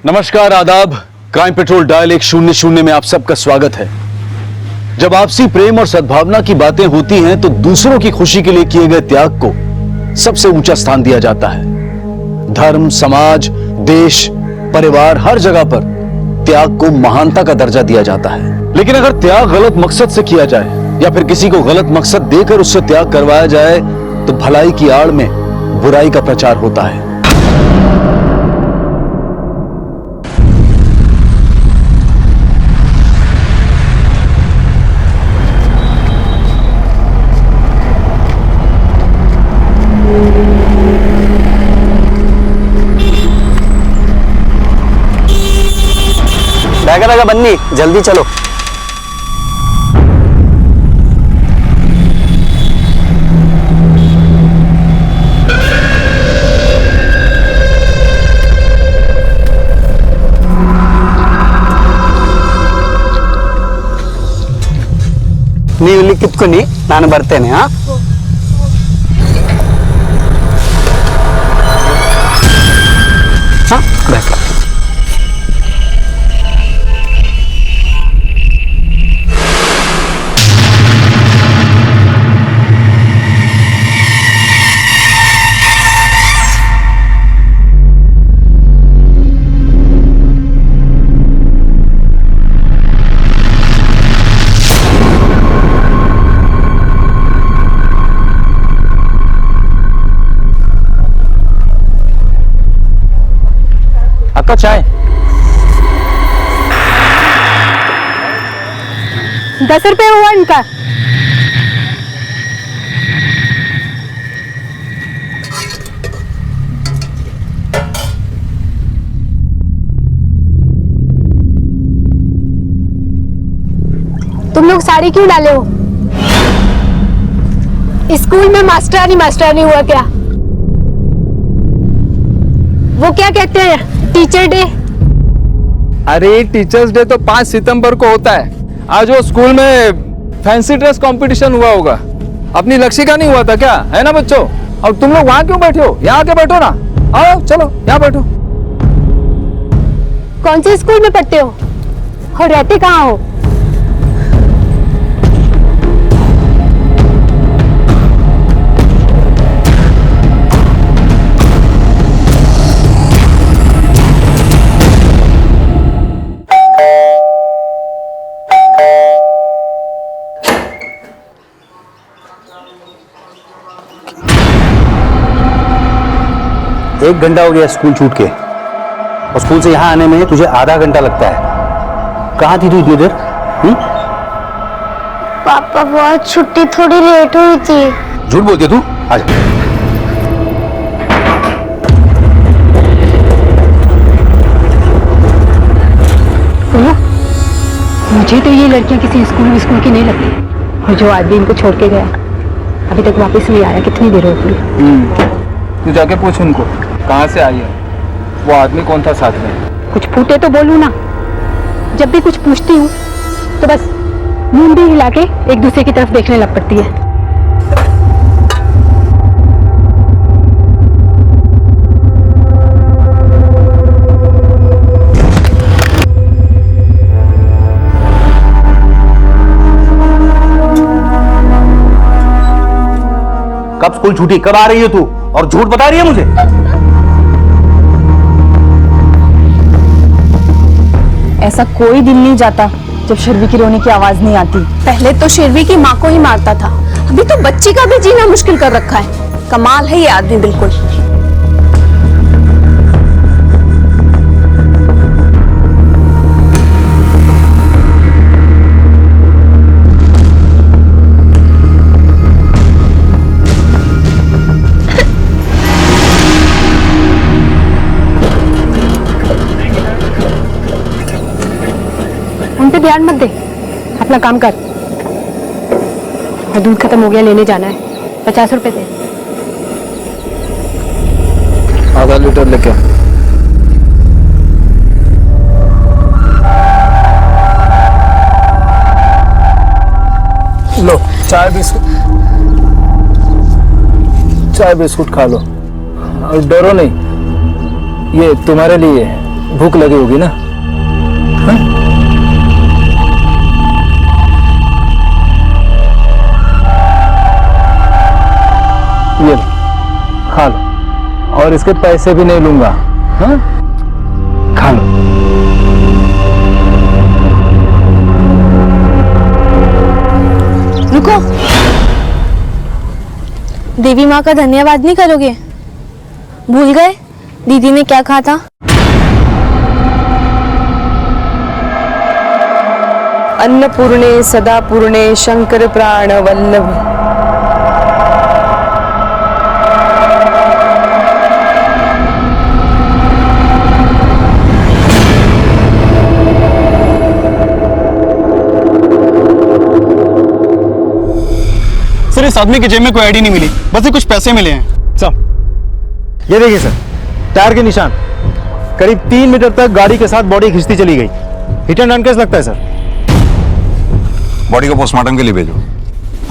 नमस्कार, आदाब। Crime petrol dial 100 में आप सबका स्वागत है। जब आपसी प्रेम और सद्भावना की बातें होती हैं तो दूसरों की खुशी के लिए किए गए त्याग को सबसे ऊंचा स्थान दिया जाता है। धर्म, समाज, देश, परिवार, हर जगह पर त्याग को महानता का दर्जा दिया जाता है। लेकिन अगर त्याग गलत मकसद से किया जाए या फिर किसी को गलत मकसद देकर उससे त्याग करवाया जाए तो भलाई की आड़ में बुराई का प्रचार होता है। बैगा बन्नी, जल्दी चलो। ನೀವು ಇಲ್ಲಿ ಕಿತ್ಕೊಳ್ಳಿ, ನಾನು ಬರ್ತೇನೆ। बैठ। आपका चाय 10 रुपए हुआ इनका। तुम लोग साड़ी क्यों डाले हो? स्कूल में मास्टरानी हुआ क्या? वो क्या कहते हैं, टीचर डे? अरे टीचर्स डे तो 5 सितंबर को होता है। आज वो स्कूल में फैंसी ड्रेस कंपटीशन हुआ होगा। अपनी लक्ष्य का नहीं हुआ था क्या, है ना बच्चों? और तुम लोग वहां क्यों बैठे हो? यहाँ आके बैठो ना। आओ चलो यहाँ बैठो। कौन से स्कूल में पढ़ते हो और रहते कहाँ हो? एक घंटा हो गया स्कूल छूट के, और स्कूल से यहाँ आने में तुझे आधा घंटा लगता है। कहाँ थी तू इतनी देर? पापा, बहुत छुट्टी थोड़ी लेट हुई थी। झूठ बोलती है तू। आजा। सुनो, मुझे तो ये लड़कियां किसी स्कूल की नहीं लगती। और जो आदमी इनको छोड़ के गया अभी तक वापस नहीं आया। कितनी देर हो गई? तू जाके पूछ उनको कहाँ से आई है, वो आदमी कौन था साथ में। कुछ फूटे तो बोलूं ना। जब भी कुछ पूछती हूँ तो बस मुंह भी हिला के एक दूसरे की तरफ देखने लग पड़ती है। कब स्कूल छूटी, कब आ रही है तू, और झूठ बता रही है मुझे? ऐसा कोई दिन नहीं जाता जब शिरवी की रोने की आवाज नहीं आती। पहले तो शिरवी की माँ को ही मारता था, अभी तो बच्ची का भी जीना मुश्किल कर रखा है। कमाल है ये आदमी बिल्कुल। उन पे ध्यान मत दे, अपना काम कर। और दूध खत्म हो गया, लेने जाना है। 50 रुपए दे। आधा लीटर लेके। लो चाय बिस्कुट खा लो। और डरो नहीं, ये तुम्हारे लिए भूख लगी होगी ना? हाँ? ये लो, खा लो और इसके पैसे भी नहीं लूंगा। हाँ? खा लो। रुको, देवी माँ का धन्यवाद नहीं करोगे? भूल गए दीदी ने क्या कहा था? अन्नपूर्णे सदा पूर्णे शंकर प्राण वल्लभ। सर इस आदमी के जेब में कोई आईडी नहीं मिली, बस ये कुछ पैसे मिले हैं। सब ये देखिए सर, टायर के निशान, करीब 3 मीटर तक गाड़ी के साथ बॉडी खिंचती चली गई। हिट एंड रन केस लगता है सर। बॉडी को पोस्टमार्टम के लिए भेजो।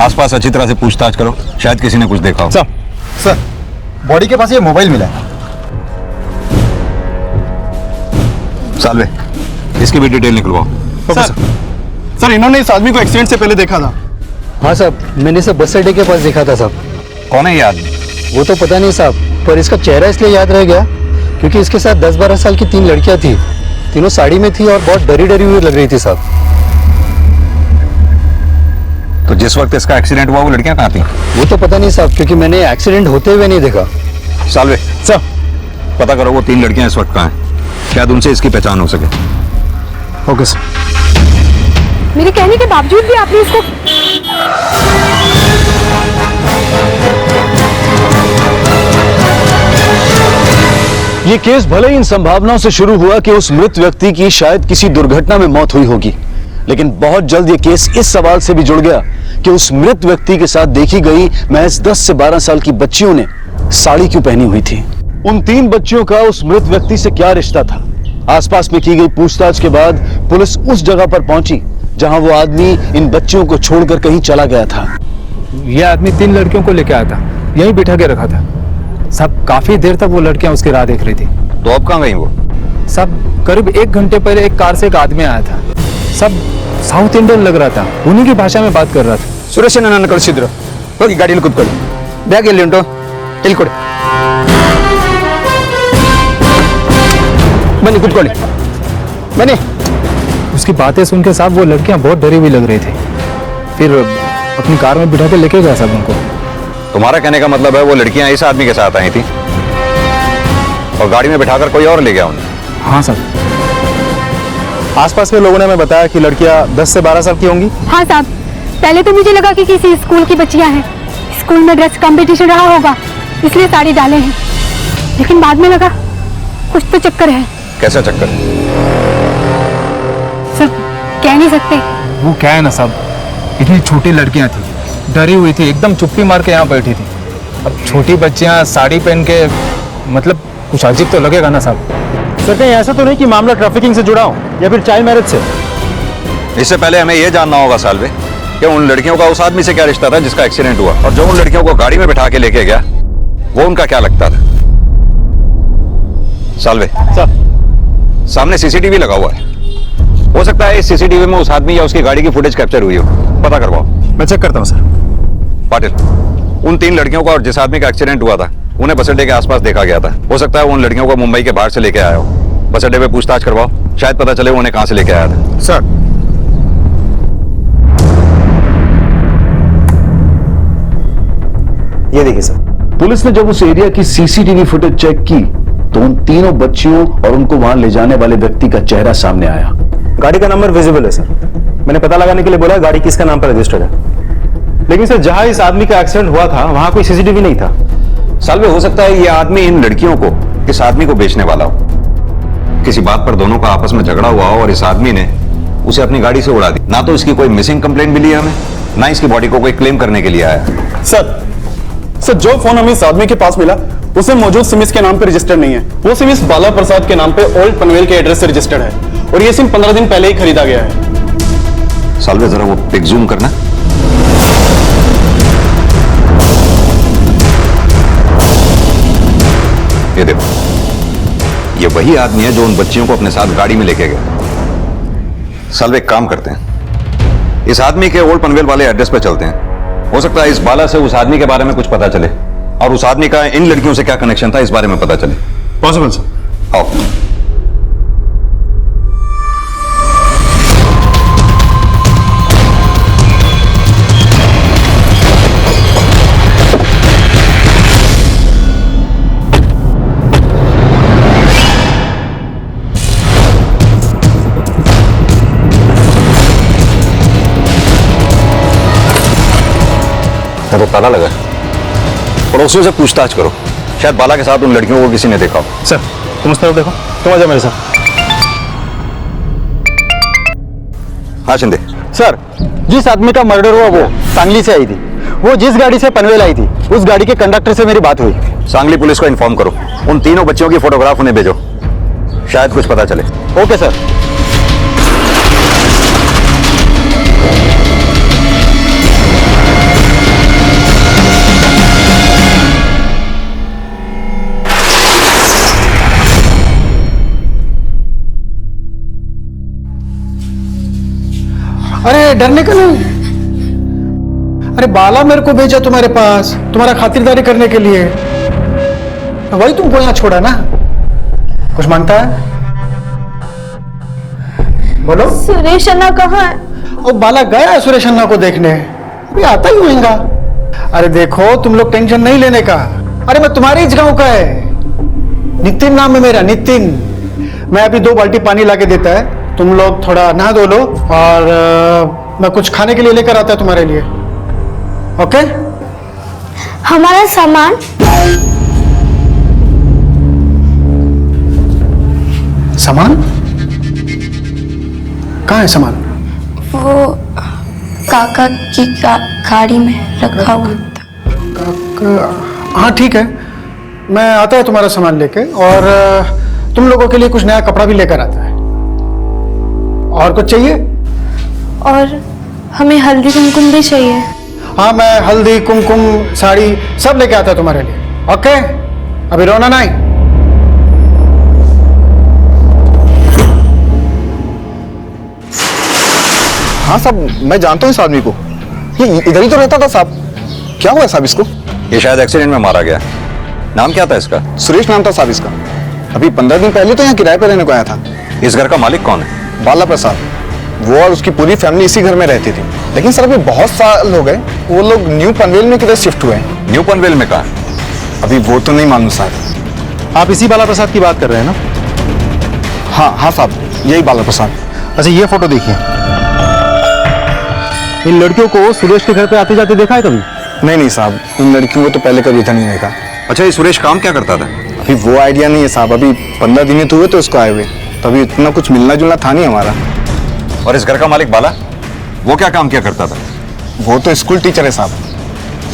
आसपास अच्छी तरह से पूछताछ करो, शायद किसी ने कुछ देखा हो। सर बॉडी के पास ये मोबाइल मिला है। सालवे, इसकी भी डिटेल निकलवाओ। सर इन्होंने इस आदमी को एक्सीडेंट से पहले देखा था। हाँ साहब, मैंने इसे बस अड्डे के पास देखा था साहब। कौन है ये आदमी? वो तो पता नहीं साहब, पर इसका चेहरा इसलिए याद रह गया क्योंकि इसके साथ 10-12 साल की 3 लड़कियां थी। तीनों साड़ी में थी और बहुत डरी डरी हुई लग रही थी साहब। तो जिस वक्त इसका एक्सीडेंट हुआ वो लड़कियां कहाँ थी? वो तो पता नहीं साहब, क्योंकि मैंने एक्सीडेंट होते हुए नहीं देखा। सालवे, सर पता करो वो 3 लड़कियां इस वक्त कहाँ हैं, शायद उनसे इसकी पहचान हो सके। Okay sir. मेरे कहने के बावजूद भी आपने इसको ये केस भले ही इन संभावनाओं से शुरू हुआ कि उस मृत व्यक्ति की शायद किसी दुर्घटना में मौत हुई होगी, लेकिन बहुत जल्द ये केस इस सवाल से भी जुड़ गया कि उस मृत व्यक्ति के साथ देखी गई महज 10 से 12 साल की बच्चियों ने साड़ी क्यों पहनी हुई थी। उन 3 बच्चियों का उस मृत व्यक्ति से क्या रिश्ता था? आसपास में की गई पूछताछ के बाद पुलिस उस जगह पर पहुंची जहां वो आदमी इन बच्चियों को छोड़कर कहीं चला गया था। ये आदमी 3 लड़कियों को लेके आया था, यहीं बिठा के रखा था। सब काफी देर तक वो लड़कियां उसकी राह देख रही थी। तो अब कहाँ गई वो? सब करीब 1 घंटे पहले एक कार से एक आदमी आया था। सब साउथ इंडियन लग रहा था, उन्हीं की भाषा में बात कर रहा था। ಸುರೇಶ್ ನನ್ನ ಕಳಿಸಿದ್ರು, ಹೋಗಿ ಗಾಡಿಯಲ್ಲಿ ಕೂತ್ಕೊಳ್ಳಿ, ಬ್ಯಾಗ್ ಎಲ್ಲಿ ಉಂಟು ಇಲ್ಲಿ ಕೊಡಿ, ಬನ್ನಿ ಕೂತ್ಕೊಳ್ಳಿ ಬನ್ನಿ। उसकी बातें सुन के साहब वो लड़कियां बहुत डरी हुई लग रही थी। फिर अपनी कार में बिठा के लेके गया साहब उनको। तुम्हारा कहने का मतलब है वो लड़कियां इस आदमी के साथ आई थी और गाड़ी में बिठाकर कोई और ले गया उन्हें? हाँ सर। आसपास के लोगों ने हमें बताया कि लड़कियां 10 से 12 साल की होंगी। हाँ साहब, पहले तो मुझे लगा कि किसी स्कूल की बच्चियां हैं, स्कूल में ड्रेस कंपटीशन रहा होगा इसलिए साड़ी डाले हैं, लेकिन बाद में लगा कुछ तो चक्कर है। कैसा चक्कर? सब कह नहीं सकते। वो क्या है ना साहब, इतनी छोटी लड़कियां थी, डरी हुई थी, एकदम चुप्पी मार के यहाँ बैठी थी। अब छोटी बच्चियां साड़ी पहन के, मतलब कुछ अजीब तो लगेगा ना साहब। सर कहीं ऐसा तो नहीं कि मामला ट्रैफिकिंग से जुड़ा हो या फिर चाइल्ड मैरिज से? इससे पहले हमें यह जानना होगा सालवे कि उन लड़कियों का उस आदमी से क्या रिश्ता था जिसका एक्सीडेंट हुआ, और जो उन लड़कियों को गाड़ी में बिठा के लेके गया वो उनका क्या लगता था। सालवे सर, सामने सीसीटीवी लगा हुआ है, हो सकता है इस सीसीटीवी में उस आदमी या उसकी गाड़ी की फुटेज कैप्चर हुई हो। पता करवाओ। मैं चेक करता हूँ सर। पाटिल, उन 3 लड़कियों का और जिस आदमी का एक्सीडेंट हुआ था उन्हें बस अड्डे के आसपास देखा गया था। हो सकता है उन लड़कियों को मुंबई के बाहर से लेके आया हो। बस अड्डे पे पूछताछ करवाओ, शायद पता चले उन्हें कहां से लेके आया था। सर ये देखिए सर। पुलिस ने जब उस एरिया की सीसीटीवी फुटेज चेक की तो उन तीनों बच्चियों और उनको वहां ले जाने वाले व्यक्ति का चेहरा सामने आया। गाड़ी का नंबर विजिबल है सर। मैंने पता लगाने के लिए बोला गाड़ी किसका नाम पर रजिस्टर्ड है, लेकिन सर जहां इस आदमी का एक्सीडेंट हुआ था वहां कोई सीसीटीवी नहीं था। सालवे, हो सकता है ये आदमी इन लड़कियों को इस आदमी को बेचने वाला हो। किसी बात पर दोनों का आपस में झगड़ा हुआ हो और इस आदमी ने उसे अपनी गाड़ी से उड़ा दी। ना तो इसकी कोई मिसिंग कंप्लेंट मिली है हमें, ना इसकी बॉडी को कोई क्लेम करने के लिए आया। सर जो फोन हमें इस आदमी के पास मिला उसे मौजूद सिमिस के नाम पे रजिस्टर्ड नहीं है। वो सिमिस बाला प्रसाद के नाम पे ओल्ड पनवेल के एड्रेस से रजिस्टर्ड है और ये सिम 15 दिन पहले ही खरीदा गया है। सालवे, जरा वो पिक जूम करना। ये देखो, ये वही आदमी है जो उन बच्चियों को अपने साथ गाड़ी में लेके गया। साहब एक काम करते हैं, इस आदमी के ओल्ड पनवेल वाले एड्रेस पे चलते हैं। हो सकता है इस बाला से उस आदमी के बारे में कुछ पता चले और उस आदमी का इन लड़कियों से क्या कनेक्शन था इस बारे में पता चले। Possible sir. आओ। तो ताला लगा, पड़ोसियों से पूछताछ करो, शायद बाला के साथ उन लड़कियों को किसी ने देखा हो। सर तुम उस तरफ देखो, तुम आ जाओ मेरे साथ। हाँ शिंदे। सर, जिस आदमी का मर्डर हुआ वो सांगली से आई थी। वो जिस गाड़ी से पनवेल आई थी उस गाड़ी के कंडक्टर से मेरी बात हुई। सांगली पुलिस को इन्फॉर्म करो, उन तीनों बच्चियों की फोटोग्राफ उन्हें भेजो, शायद कुछ पता चले। Okay sir. अरे डरने का नहीं। अरे बाला मेरे को भेजा तुम्हारे पास तुम्हारा खातिरदारी करने के लिए, वही तुमको यहाँ छोड़ा ना। कुछ मांगता है? बोलो। सुरेश अन्ना कहाँ है? वो बाला गया है सुरेश अन्ना को देखने, अभी आता ही होगा। अरे देखो तुम लोग टेंशन नहीं लेने का। अरे मैं तुम्हारे ही गांव का है, नितिन नाम है मेरा, नितिन। मैं अभी 2 बाल्टी पानी लाके देता है, तुम लोग थोड़ा नहा धो लो और मैं कुछ खाने के लिए लेकर आता है तुम्हारे लिए। ओके? हमारा सामान? सामान कहाँ है सामान? वो काका की गाड़ी में रखा हुआ था। हाँ ठीक है, मैं आता है तुम्हारा सामान लेके, और तुम लोगों के लिए कुछ नया कपड़ा भी लेकर आता है। और कुछ चाहिए? और हमें हल्दी कुमकुम भी चाहिए। हाँ, मैं हल्दी कुमकुम साड़ी सब लेके आता है तुम्हारे लिए। ओके? अभी रोना नहीं। हाँ साहब, मैं जानता हूँ इस आदमी को, ये इधर ही तो रहता था साहब। क्या हुआ साहब इसको? ये शायद एक्सीडेंट में मारा गया। नाम क्या था इसका? सुरेश नाम था साहब इसका। अभी 15 दिन पहले तो यहाँ किराए पर रहने को आया था। इस घर का मालिक कौन है? बाला प्रसाद। वो और उसकी पूरी फैमिली इसी घर में रहती थी, लेकिन सर अभी बहुत साल हो गए वो लोग न्यू पनवेल में किधर शिफ्ट हुए हैं। न्यू पनवेल में कहाँ? अभी वो तो नहीं मालूम साहब। आप इसी बाला प्रसाद की बात कर रहे हैं ना? हाँ साहब, यही बाला प्रसाद। अच्छा, ये फोटो देखिए। इन लड़कियों को सुरेश के घर पे आते जाते देखा है कभी? नहीं साहब, इन लड़कियों को तो पहले कभी था नहीं देखा। अच्छा, ये सुरेश काम क्या करता था? अभी वो आइडिया नहीं है साहब, अभी 15 दिन तो हुए तो उसको आए हुए, तभी इतना कुछ मिलना जुलना था नहीं हमारा। और इस घर का मालिक बाला, वो क्या काम किया करता था? वो तो स्कूल टीचर है साहब,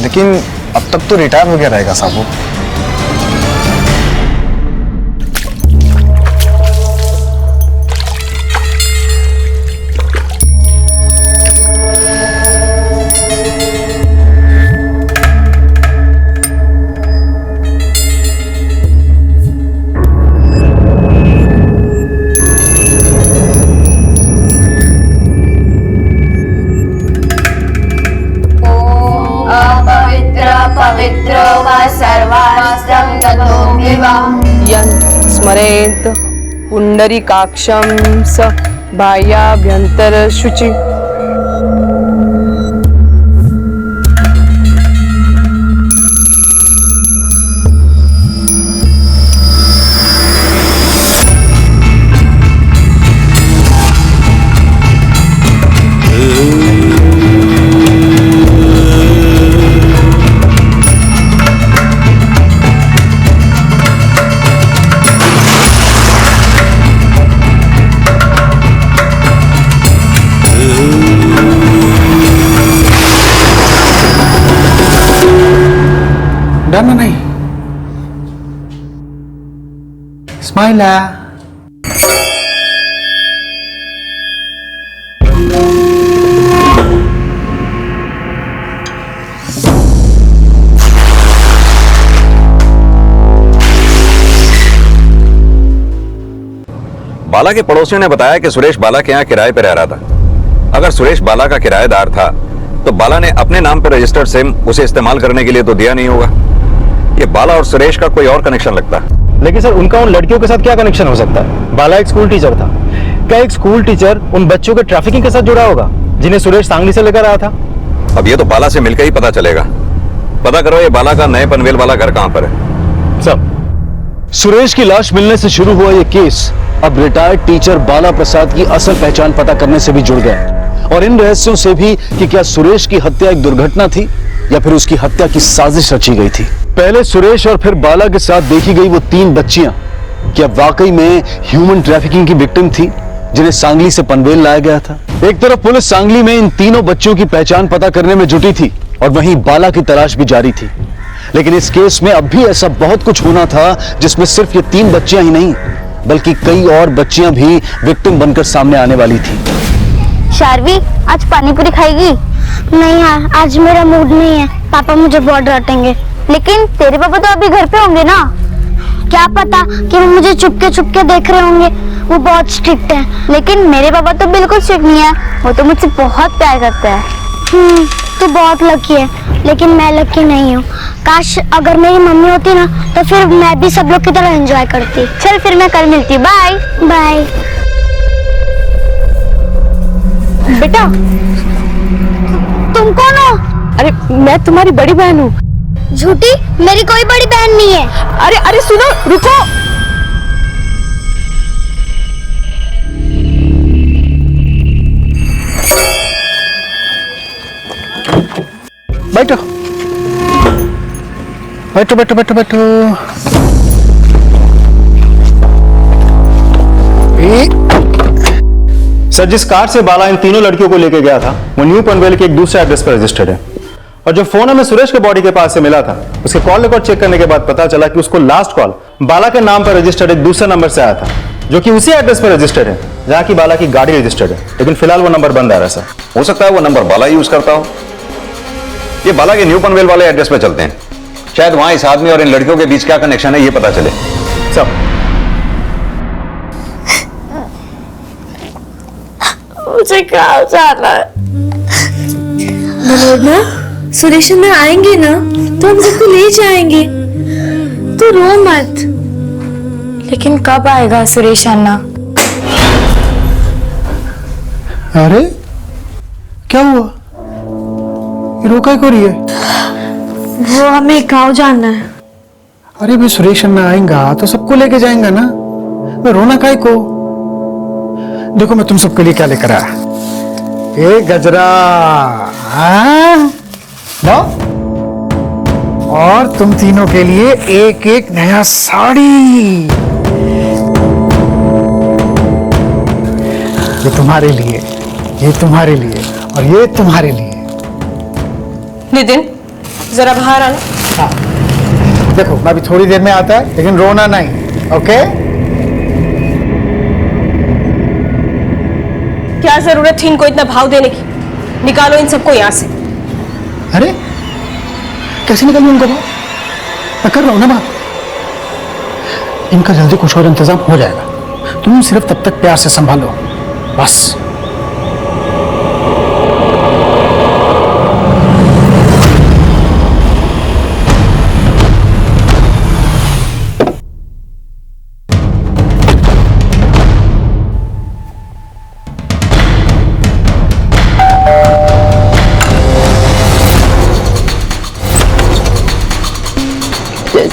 लेकिन अब तक तो रिटायर हो गया रहेगा साहब वो। स्मरेत पुंडरीकाक्षं स बाह्याभ्यंतर शुचि। डरना नहीं। स्माइल। बाला के पड़ोसियों ने बताया कि सुरेश बाला के यहाँ किराए पे रह रहा था। अगर सुरेश बाला का किराएदार था तो बाला ने अपने नाम पर रजिस्टर्ड सिम उसे इस्तेमाल करने के लिए तो दिया नहीं होगा। ये बाला और सुरेश का कोई और कनेक्शन लगता है। लेकिन सर उनका उन लड़कियों के साथ क्या कनेक्शन हो सकता है? बाला एक स्कूल टीचर था, क्या एक स्कूल टीचर उन बच्चों के ट्रैफिकिंग के साथ जुड़ा होगा जिन्हें सुरेश सांगली से लेकर आया था? अब ये तो बाला से मिलकर ही पता चलेगा। पता करो ये बाला का नए पनवेल वाला घर कहां पर है। सब सुरेश की लाश मिलने से शुरू हुआ यह केस अब रिटायर्ड टीचर बाला प्रसाद की असल पहचान पता करने से भी जुड़ गया, और इन रहस्यों से भी कि क्या सुरेश की हत्या एक दुर्घटना थी या फिर उसकी हत्या की साजिश रची गई थी। पहले सुरेश और फिर बाला के साथ देखी गई वो 3 बच्चियां क्या वाकई में ह्यूमन ट्रैफिकिंग की विक्टिम थी जिन्हें सांगली से पनवेल लाया गया था? एक तरफ पुलिस सांगली में इन तीनों बच्चों की पहचान पता करने में जुटी थी और वहीं बाला की तलाश भी जारी थी, लेकिन इस केस में अब भी ऐसा बहुत कुछ होना था जिसमें सिर्फ ये 3 बच्चियां ही नहीं बल्कि कई और बच्चियां भी विक्टिम बनकर सामने आने वाली थी। शार्वी, आज पानी पूरी खाएगी? नहीं यार, आज मेरा मूड नहीं है, पापा मुझे बहुत डांटेंगे। लेकिन तेरे पापा तो अभी घर पे होंगे ना? क्या पता कि वो मुझे चुपके देख रहे होंगे, वो बहुत स्ट्रिक्ट है। लेकिन मेरे पापा तो बिल्कुल स्ट्रिक्ट नहीं है, वो तो मुझसे बहुत प्यार करते हैं। तू बहुत लकी है, लेकिन मैं लकी नहीं हूँ। काश अगर मेरी मम्मी होती ना तो फिर मैं भी सब लोग की तरह एंजॉय करती। चल फिर मैं कल मिलती, बाय बाय। बेटा, तुम कौन हो? अरे मैं तुम्हारी बड़ी बहन हूँ। झूठी, मेरी कोई बड़ी बहन नहीं है। अरे अरे सुनो, रुको। बैठो बैठो बैठो बैठो बैठो। सर जिस कार से बाला इन तीनों लड़कियों को लेकर गया था वो न्यू पनवेल के एक दूसरे एड्रेस पर रजिस्टर्ड है, और जो फोन हमें सुरेश के बॉडी के पास से मिला था उसके कॉल रिकॉर्ड चेक करने के बाद पता चला कि उसको लास्ट कॉल बाला के नाम पर रजिस्टर्ड एक दूसरे नंबर से आया था जो कि उसी एड्रेस पर रजिस्टर्ड है जहां की बाला की गाड़ी रजिस्टर्ड है, लेकिन फिलहाल वो नंबर बंद आ रहा है सर। हो सकता है वो नंबर बाला यूज करता हो। ये बाला के न्यू पनवेल वाले एड्रेस पे चलते हैं, शायद वहां इस आदमी और इन लड़कियों के बीच क्या कनेक्शन है ये पता चले। सब मुझे कहाँ जाना है? मनोरमा, सुरेश में आएंगे ना तो हम सबको ले जाएंगे, तो रो मत। लेकिन कब आएगा सुरेश अन्ना? अरे क्या हुआ, ये रोका क्यों रही है? वो हमें गाँव जाना है। अरे भाई सुरेश अन्ना आएगा तो सबको लेके जाएंगा ना, मैं रोना काहे को? देखो मैं तुम सबके लिए क्या लेकर आया, ये गजरा लो, और तुम तीनों के लिए एक एक नया साड़ी, ये तुम्हारे लिए, ये तुम्हारे लिए और ये तुम्हारे लिए। नितिन, जरा बाहर आना। हाँ देखो मैं अभी थोड़ी देर में आता है, लेकिन रोना नहीं, ओके? क्या जरूरत थी इनको इतना भाव देने की? निकालो इन सबको यहाँ से। अरे कैसे निकलूं उनको बात? मैं कर रहा हूं ना बात, इनका जल्दी कुछ और इंतजाम हो जाएगा, तुम सिर्फ तब तक प्यार से संभालो बस।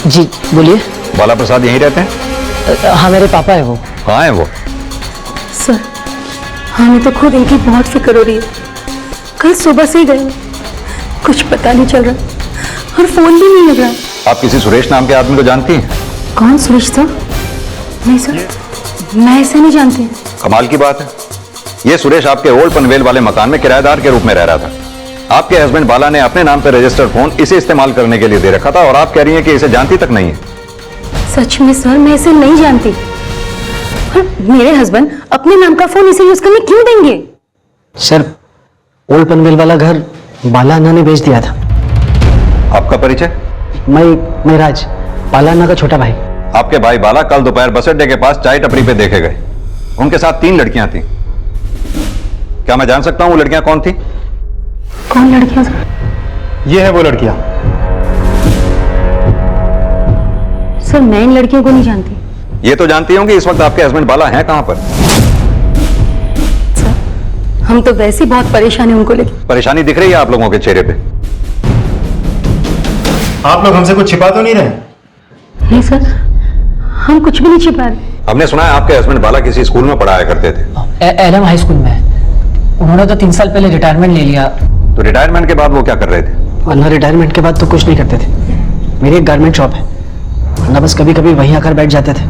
जी बोलिए। बाला प्रसाद यहीं रहते हैं? हाँ मेरे पापा है वो। कहाँ है वो? सर, हमें तो खुद इनकी बहुत फिक्र हो रही है। कल सुबह से ही गए, कुछ पता नहीं चल रहा और फोन भी नहीं लग रहा। आप किसी सुरेश नाम के आदमी को जानती हैं? कौन सुरेश था? नहीं सर, मैं ऐसे नहीं जानती। कमाल की बात है, ये सुरेश आपके ओल्ड पनवेल वाले मकान में किराएदार के रूप में रह रहा था। आपके हस्बैंड बाला ने अपने नाम पर रजिस्टर्ड फोन इसे इस्तेमाल करने के लिए दे रखा था और आप कह रही हैं कि इसे जानती तक नहीं है। सच में सर, मैं इसे नहीं जानती। और मेरे हस्बैंड अपने नाम का फोन इसे यूज करने क्यों देंगे? सर ओल्ड पनवेल वाला घर बाला अन्ना ने बेच दिया था। आपका परिचय? मैं राज, बाला अन्ना का छोटा भाई। आपके भाई बाला कल दोपहर बस अड्डे के पास चाय टपरी पे देखे गए उनके साथ 3 लड़कियां थी। क्या मैं जान सकता हूं वो लड़कियां कौन थी? कौन लड़कियां सर? ये है वो लड़कियां। सर मैं इन लड़कियों को नहीं जानती। ये तो जानती होंगी इस वक्त आपके हस्बैंड बाला हैं कहां पर? सर हम तो वैसे ही बहुत परेशान हैं उनको लेकर। परेशानी दिख रही है आप लोगों के चेहरे पे। आप लोग हमसे कुछ छिपा तो नहीं रहे? नहीं सर, हम कुछ भी नहीं छिपा रहे। हमने सुना है आपके हस्बैंड बाला किसी स्कूल में पढ़ाया करते थे। एलएम हाई स्कूल में। उन्होंने तो 3 साल पहले रिटायरमेंट ले लिया। तो रिटायरमेंट के बाद वो क्या कर रहे थे? वरना रिटायरमेंट के बाद तो कुछ नहीं करते थे। मेरी एक गारमेंट शॉप है, वरना बस कभी कभी वहीं आकर बैठ जाते थे।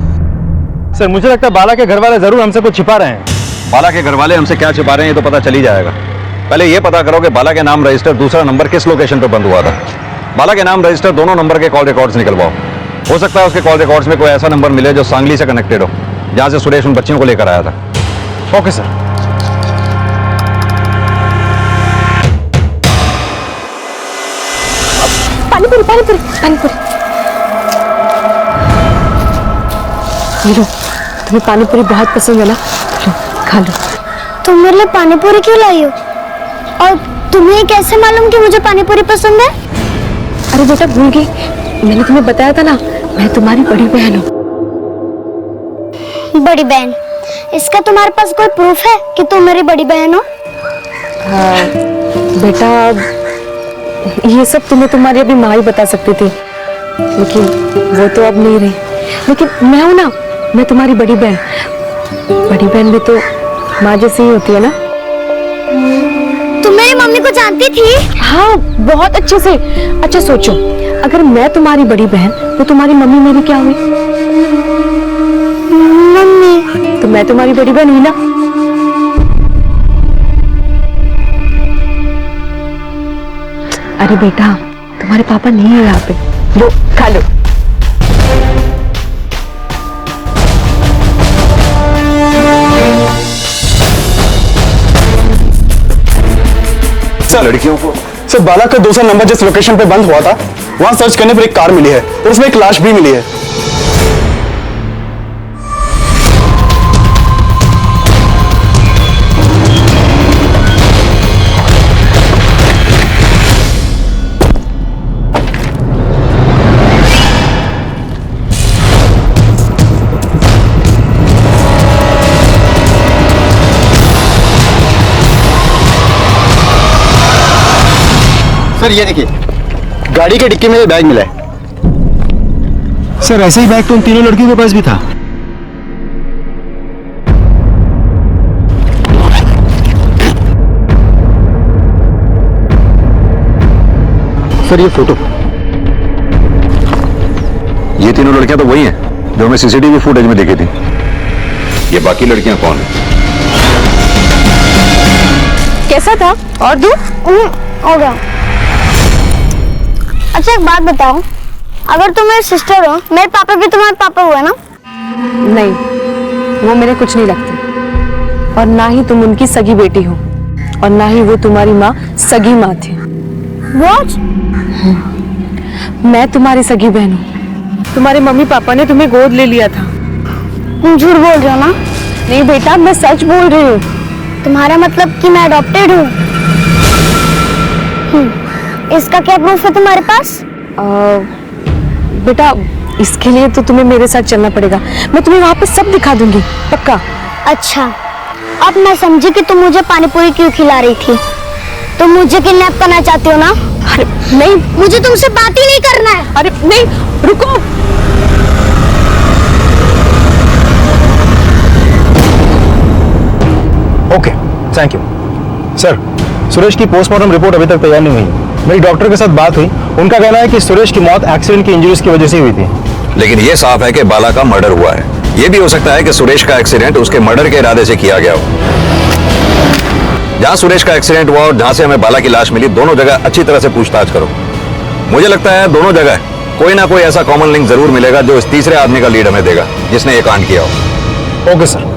सर मुझे लगता है बाला के घर वाले जरूर हमसे कुछ छिपा रहे हैं। बाला के घर वाले हमसे क्या छिपा रहे हैं ये तो पता चल ही जाएगा। पहले ये पता करो कि बाला के नाम रजिस्टर दूसरा नंबर किस लोकेशन पर बंद हुआ था। बाला के नाम रजिस्टर दोनों नंबर के कॉल रिकॉर्ड्स निकलवाओ। हो सकता है उसके कॉल रिकॉर्ड्स में कोई ऐसा नंबर मिले जो सांगली से कनेक्टेड हो, जहां से सुरेश उन बच्चियों को लेकर आया था। Okay sir. पानीपुरी पानीपुरी पानीपुरी। ये लो, तुम्हें पानीपुरी बहुत पसंद है ना, लो खा लो। तुम मेरे लिए पानीपुरी क्यों लाई हो? और तुम्हें कैसे मालूम कि मुझे पानीपुरी पसंद है? अरे बेटा भूल गई, मैंने तुम्हें बताया था ना, मैं तुम्हारी बड़ी बहन हूँ। बड़ी बहन? इसका तुम्हारे पास कोई प्रूफ है कि तुम मेरी बड़ी बहन हो? बेटा ये सब तुम्हें तुम्हारी अभी माँ ही बता सकती थी, लेकिन वो तो अब नहीं रही। लेकिन मैं हूं ना, मैं तुम्हारी बड़ी बहन। बड़ी बहन भी तो माँ जैसी ही होती है ना। तुम मेरी मम्मी को जानती थी? हाँ बहुत अच्छे से। अच्छा सोचो, अगर मैं तुम्हारी बड़ी बहन तो तुम्हारी मम्मी मेरी क्या हुई? मम्मी। तो मैं तुम्हारी बड़ी बहन हुई ना। अरे बेटा तुम्हारे पापा नहीं है यहाँ पे, लो खा लो। सर लड़कियों को सर बाला का दूसरा नंबर जिस लोकेशन पे बंद हुआ था वहां सर्च करने पर एक कार मिली है और उसमें एक लाश भी मिली है। सर ये देखिए, गाड़ी के डिक्की में ये बैग मिला है। सर ऐसा ही बैग तो उन तीनों लड़कियों के पास भी था। सर ये फोटो, ये तीनों लड़कियां तो वही हैं जो हमें सीसीटीवी फुटेज में दिखी थी। ये बाकी लड़कियां कौन है? कैसा था? और दूं? हो गया। अच्छा एक बात बताओ, अगर तुम मेरी सिस्टर हो, मेरे पापा भी तुम्हारे पापा हुए ना? नहीं, वो मेरे कुछ नहीं लगते, और ना ही तुम उनकी सगी बेटी हो, और ना ही वो तुम्हारी माँ सगी माँ थी। What? मैं तुम्हारी सगी बहन हूँ। तुम्हारे मम्मी पापा ने तुम्हें गोद ले लिया था। तुम झूठ बोल रहे हो ना? नहीं बेटा, मैं सच बोल रही हूँ। तुम्हारा मतलब कि मैं अडॉप्टेड हूँ? इसका क्या प्रूफ है तुम्हारे पास? बेटा इसके लिए तो तुम्हें मेरे साथ चलना पड़ेगा। मैं तुम्हें वहाँ पे सब दिखा दूंगी, पक्का। अच्छा, अब मैं समझी कि तुम मुझे पानीपुरी क्यों खिला रही थी। तुम मुझे किडनैप करना चाहती हो ना? अरे नहीं, मुझे तुमसे बात ही नहीं करना है। अरे नहीं, रुको। Okay, thank you. Sir, Suresh की पोस्टमार्टम रिपोर्ट अभी तक तैयार नहीं हुई। मेरी डॉक्टर के साथ बात हुई, उनका कहना है कि सुरेश की मौत एक्सीडेंट की इंजरीज की वजह से हुई थी। लेकिन यह साफ है कि बाला का मर्डर हुआ है। यह भी हो सकता है कि सुरेश का एक्सीडेंट उसके मर्डर के इरादे से किया गया हो। जहां सुरेश का एक्सीडेंट हुआ और जहां से हमें बाला की लाश मिली, दोनों जगह अच्छी तरह से पूछताछ करो। मुझे लगता है दोनों जगह कोई ना कोई ऐसा कॉमन लिंक जरूर मिलेगा जो इस तीसरे आदमी का लीड हमें देगा जिसने ये कांड किया हो। Okay sir.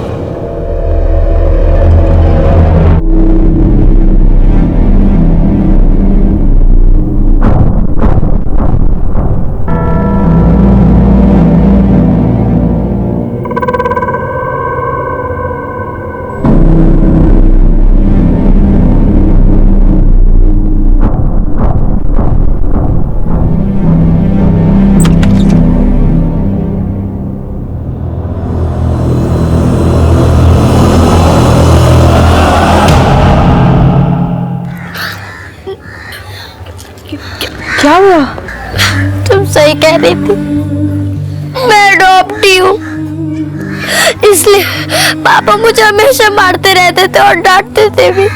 कह रही थी मैं अडॉप्टी हूँ, इसलिए पापा मुझे हमेशा मारते रहते थे और डांटते थे भी।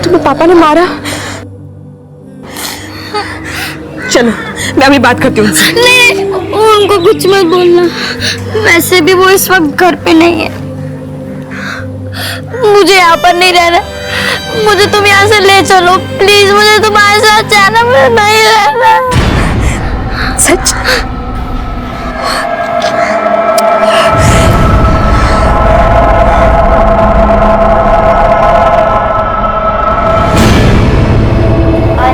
तुम्हें पापा ने मारा? चलो मैं अभी बात करती हूँ उनसे। नहीं, उनको कुछ मत बोलना, वैसे भी वो इस वक्त घर पे नहीं है। मुझे यहाँ पर नहीं रहना, मुझे तुम यहाँ से ले चलो प्लीज, मुझे तुम्हारे साथ जाना, मुझे नहीं रहना। सच?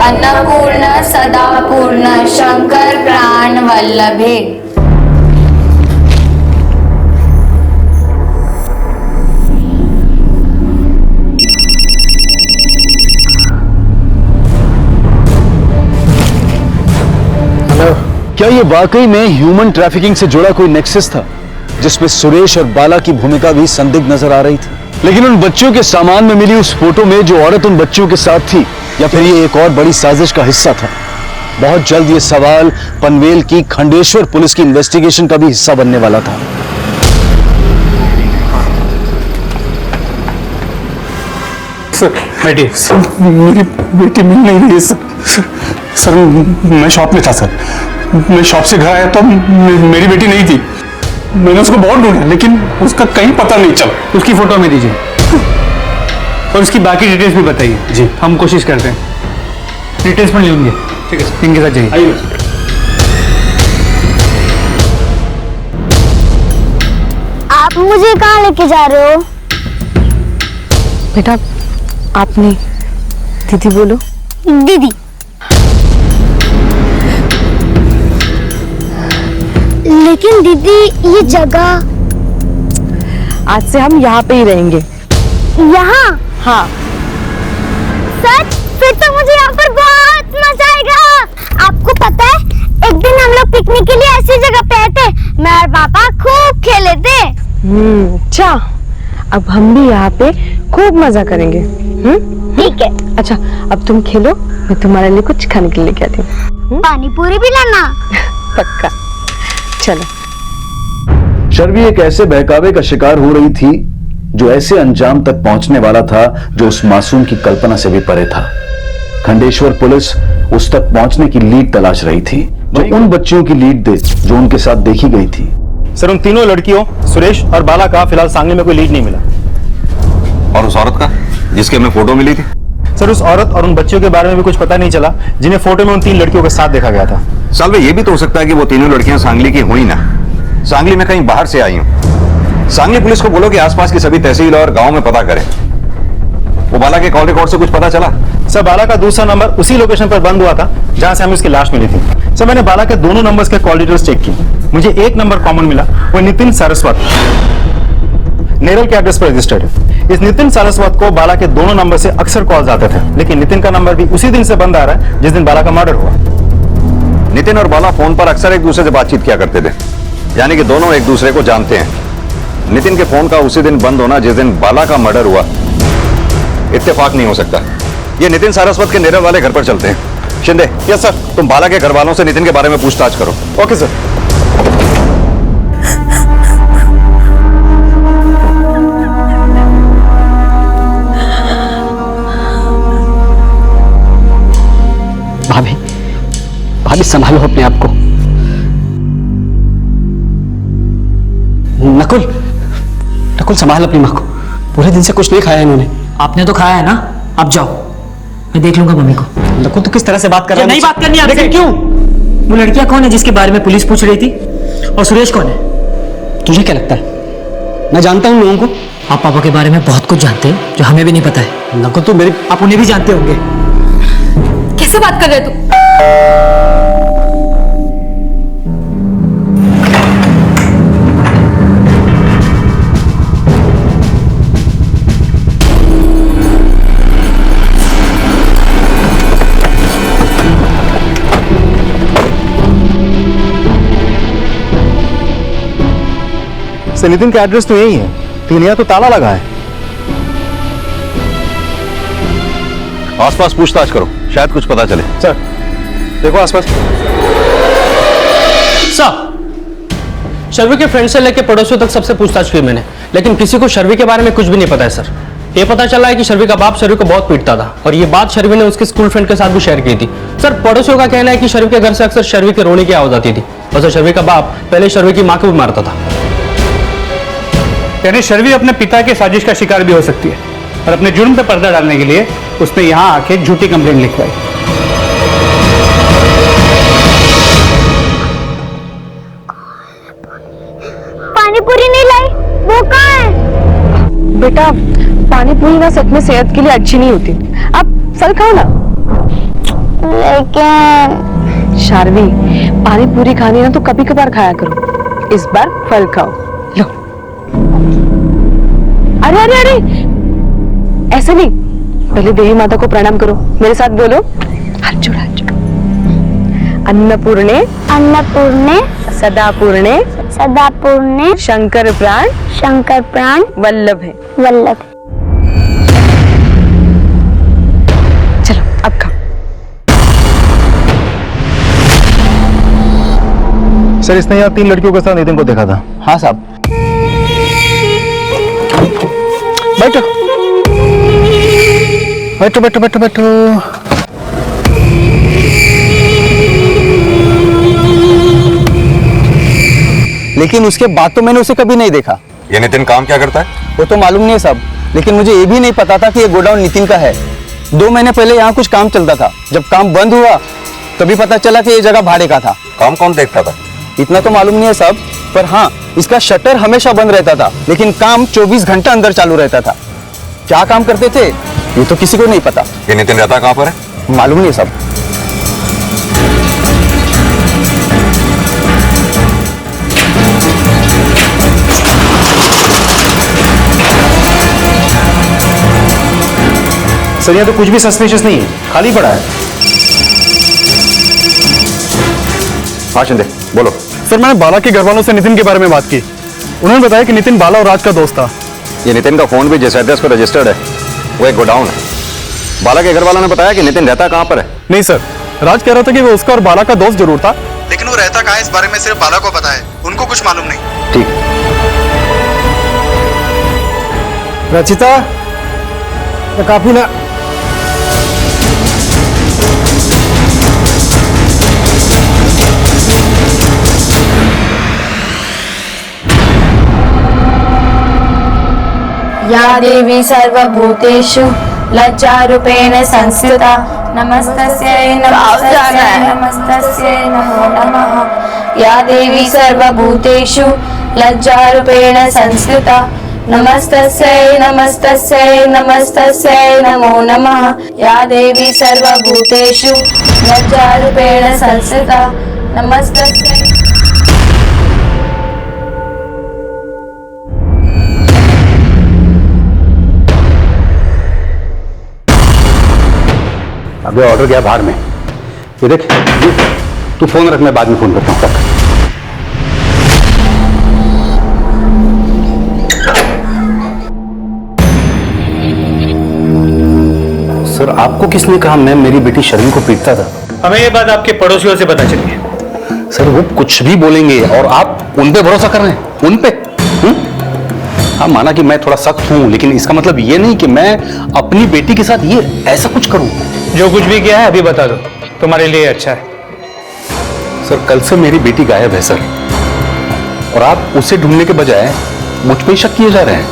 अन्नपूर्ण सदा पूर्ण शंकर प्राण वल्लभे। क्या ये वाकई में ह्यूमन ट्रैफिकिंग से जुड़ा कोई नेक्सस था जिसमें सुरेश और बाला की भूमिका भी संदिग्ध नजर आ रही थी? लेकिन उन बच्चों के सामान में मिली उस फोटो में जो औरत उन बच्चों के साथ थी, या फिर ये एक और बड़ी साजिश का हिस्सा था? बहुत जल्द ये सवाल पनवेल की खंडेश्वर पुलिस की इन्वेस्टिगेशन का भी हिस्सा बनने वाला था। सर मेरी बेटी मिल नहीं रही है सर। मैं शॉप में था सर, मैं शॉप से घर आया तो मेरी बेटी नहीं थी। मैंने उसको बहुत ढूंढा लेकिन उसका कहीं पता नहीं चला। उसकी फोटो में दीजिए और उसकी बाकी डिटेल्स भी बताइए। जी हम कोशिश करते हैं, डिटेल्स में लेंगे। ठीक है सर, इनके साथ जाइए। आप मुझे कहाँ लेके जा रहे हो? बेटा आपने दीदी बोलो। दीदी? लेकिन दीदी ये जगह, आज से हम यहाँ पे ही रहेंगे। यहाँ? हाँ। सच? फिर तो मुझे यहाँ पर बहुत मजा आएगा। आपको पता है एक दिन हम लोग पिकनिक के लिए ऐसी जगह पे आए थे, मैं और पापा खूब खेले थे। अच्छा, अब हम भी यहाँ पे खूब मजा करेंगे। ठीक है। अच्छा अब तुम खेलो, मैं तुम्हारे लिए कुछ खाने के लिए लेके आती हूँ। पानी पूरी भी लाना। पक्का। चलो। शर्वी एक ऐसे बहकावे का शिकार हो रही थी जो ऐसे अंजाम तक पहुंचने वाला था जो उस मासूम की कल्पना से भी परे था। खंडेश्वर पुलिस उस तक पहुंचने की लीड तलाश रही थी, जो उन बच्चियों की लीड दे जो उनके साथ देखी गई थी। सर उन तीनों लड़कियों सुरेश और बाला का फिलहाल सांगली में कोई लीड नहीं मिला। और उस औरत का जिसकी हमें फोटो मिली थी? सर उस औरत और उन बच्चियों के बारे में भी कुछ पता नहीं चला जिन्हें फोटो में उन तीन लड़कियों के साथ देखा गया था। सालवे ये भी तो हो सकता है कि वो तीनों लड़कियां सांगली की हुई ना, सांगली में कहीं बाहर से आई हूं। सांगली पुलिस को बोलो कि आसपास की सभी तहसील और गांव में पता करें। वो बाला के कॉल रिकॉर्ड से कुछ पता चला? सर बाला का दूसरा नंबर उसी लोकेशन पर बंद हुआ था जहां से हमें उसकी लाश मिली थी। सर मैंने बाला के दोनों नंबर्स के कॉल डिटेल्स चेक की, मुझे एक नंबर कॉमन मिला, वो नितिन सारस्वत नेरल के एड्रेस पर रजिस्टर्ड है। इस नितिन सारस्वत को बाला के दोनों नंबर से अक्सर कॉल्स आते थे, लेकिन नितिन का नंबर भी उसी दिन से बंद आ रहा है जिस दिन बाला का मर्डर हुआ। नितिन और बाला फोन पर अक्सर एक दूसरे से बातचीत किया करते थे, यानी कि दोनों एक दूसरे को जानते हैं। नितिन के फोन का उसी दिन बंद होना जिस दिन बाला का मर्डर हुआ इत्तेफाक नहीं हो सकता। ये नितिन सारस्वत के नेरल वाले घर पर चलते हैं। Shinde, yes sir. तुम बाला के घर वालों से नितिन के बारे में पूछताछ करो। Okay sir. भाभी, भाभी संभालो अपने आप को। नकुल, नकुल संभाल अपनी माँ को। पूरे दिन से कुछ नहीं खाया इन्होंने। आपने तो खाया है ना, अब जाओ, मैं देख लूंगा मम्मी को। नकुल, तू किस तरह से बात कर रहा है? नहीं बात करनी आपसे। लेकिन क्यों? वो लड़कियां कौन है जिसके बारे में पुलिस पूछ रही थी, और सुरेश कौन है? तुझे क्या लगता है मैं जानता हूँ लोगों को? आप पापा के बारे में बहुत कुछ जानते हैं जो हमें भी नहीं पता है। नकुल तू मेरी, आप उन्हें भी जानते होंगे। कैसे बात कर रहे तू? सर नितिन का एड्रेस तो यही है, लेकिन यहाँ तो ताला लगा है। आसपास पूछताछ करो, शायद कुछ पता चले। सर देखो आसपास। सर, शर्वी के फ्रेंड से लेकर पड़ोसियों तक सबसे पूछताछ की मैंने, लेकिन किसी को शर्वी के बारे में कुछ भी नहीं पता है सर। ये पता चला है कि शर्वी का बाप शर्वी को बहुत पीटता था और ये बात शर्वी ने उसके स्कूल फ्रेंड के साथ भी शेयर की थी। सर पड़ोसियों का कहना है कि शर्वी के घर से अक्सर शर्वी के रोने की आवाज आती थी और सर शर्वी का बाप पहले शर्वी की मां को भी मारता था। यानी शर्वी अपने पिता के साजिश का शिकार भी हो सकती है और अपने जुर्म पे पर्दा डालने के लिए उसने यहाँ आके एक झूठी कंप्लेंट लिखवाई। पानी पूरी नहीं लाई, वो कहाँ है? बेटा पानी पूरी ना सच में सेहत के लिए अच्छी नहीं होती, आप फल खाओ ना। लेकिन शार्वी, पानी पूरी खानी ना तो कभी कभार खाया करो, इस बार फल खाओ। लो। अरे अरे अरे ऐसे नहीं, पहले देवी माता को प्रणाम करो, मेरे साथ बोलो। हाथ जोड़ हाथ जोड़। अन्नपूर्णे अन्नपूर्णे सदापूर्णे सदापूर्णे शंकर प्राण वल्लभ है। चलो अब खाओ। सर इसने यहाँ 3 लड़कियों के साथ नितिन को देखा था। हाँ साहब। बैठो बैठो बैठो बैठो बैठो। लेकिन उसके बाद तो मैंने उसे कभी नहीं देखा। ये नितिन काम क्या करता है? वो तो मालूम नहीं है साहब, लेकिन मुझे ये भी नहीं पता था कि ये गोडाउन नितिन का है। 2 महीने पहले यहाँ कुछ काम चलता था, जब काम बंद हुआ तभी पता चला कि ये जगह भाड़े का था। काम कौन देखता था? इतना तो मालूम नहीं है साहब, पर हाँ इसका शटर हमेशा बंद रहता था, लेकिन काम 24 घंटा अंदर चालू रहता था। क्या काम करते थे ये तो किसी को नहीं पता। ये नितिन रहता कहाँ पर है? मालूम नहीं साहब। सर यहाँ तो कुछ भी सस्पिशियस नहीं है, खाली पड़ा है। हाँ शिंदे बोलो। सर मैंने बाला के घर वालों से नितिन के बारे में बात की, उन्होंने बताया कि नितिन बाला और राज का दोस्त था। ये नितिन का फोन भी जिस एड्रेस पर रजिस्टर्ड है वो एक गोडाउन है। बाला के घर वालों ने बताया कि नितिन रहता कहाँ पर है? नहीं सर, राज कह रहा था कि वो उसका और बाला का दोस्त जरूर था, लेकिन वो रहता कहाँ है इस बारे में सिर्फ बाला को पता है, उनको कुछ मालूम नहीं। ठीक। रचिता काफी ना। या देवी सर्वभूतेषु लज्जारूपेण संस्थिता नमस्तस्यै नमस्तस्यै नमस्तस्यै नमो नमः। या देवी सर्वभूतेषु लज्जारूपेण संस्थिता नमस्तस्यै नमस्तस्यै नमस्तस्यै नमो नमः। या देवी सर्वभूतेषु लज्जारूपेण संस्थिता नमस्तस्यै। अबे ऑर्डर गया बाहर में, ये देख तू फोन रख, मैं बाद में फोन करता हूँ। सर आपको किसने कहा मैं मेरी बेटी शर्मी को पीटता था? हमें ये बात आपके पड़ोसियों से पता चली है। सर वो कुछ भी बोलेंगे और आप उन पे भरोसा कर रहे हैं, उन पे? हाँ माना कि मैं थोड़ा सख्त हूं, लेकिन इसका मतलब ये नहीं कि मैं अपनी बेटी के साथ ये ऐसा कुछ करूं। जो कुछ भी किया है अभी बता दो, तुम्हारे लिए अच्छा है। सर कल से मेरी बेटी गायब है सर, और आप उसे ढूंढने के बजाय मुझ पे ही शक किए जा रहे हैं।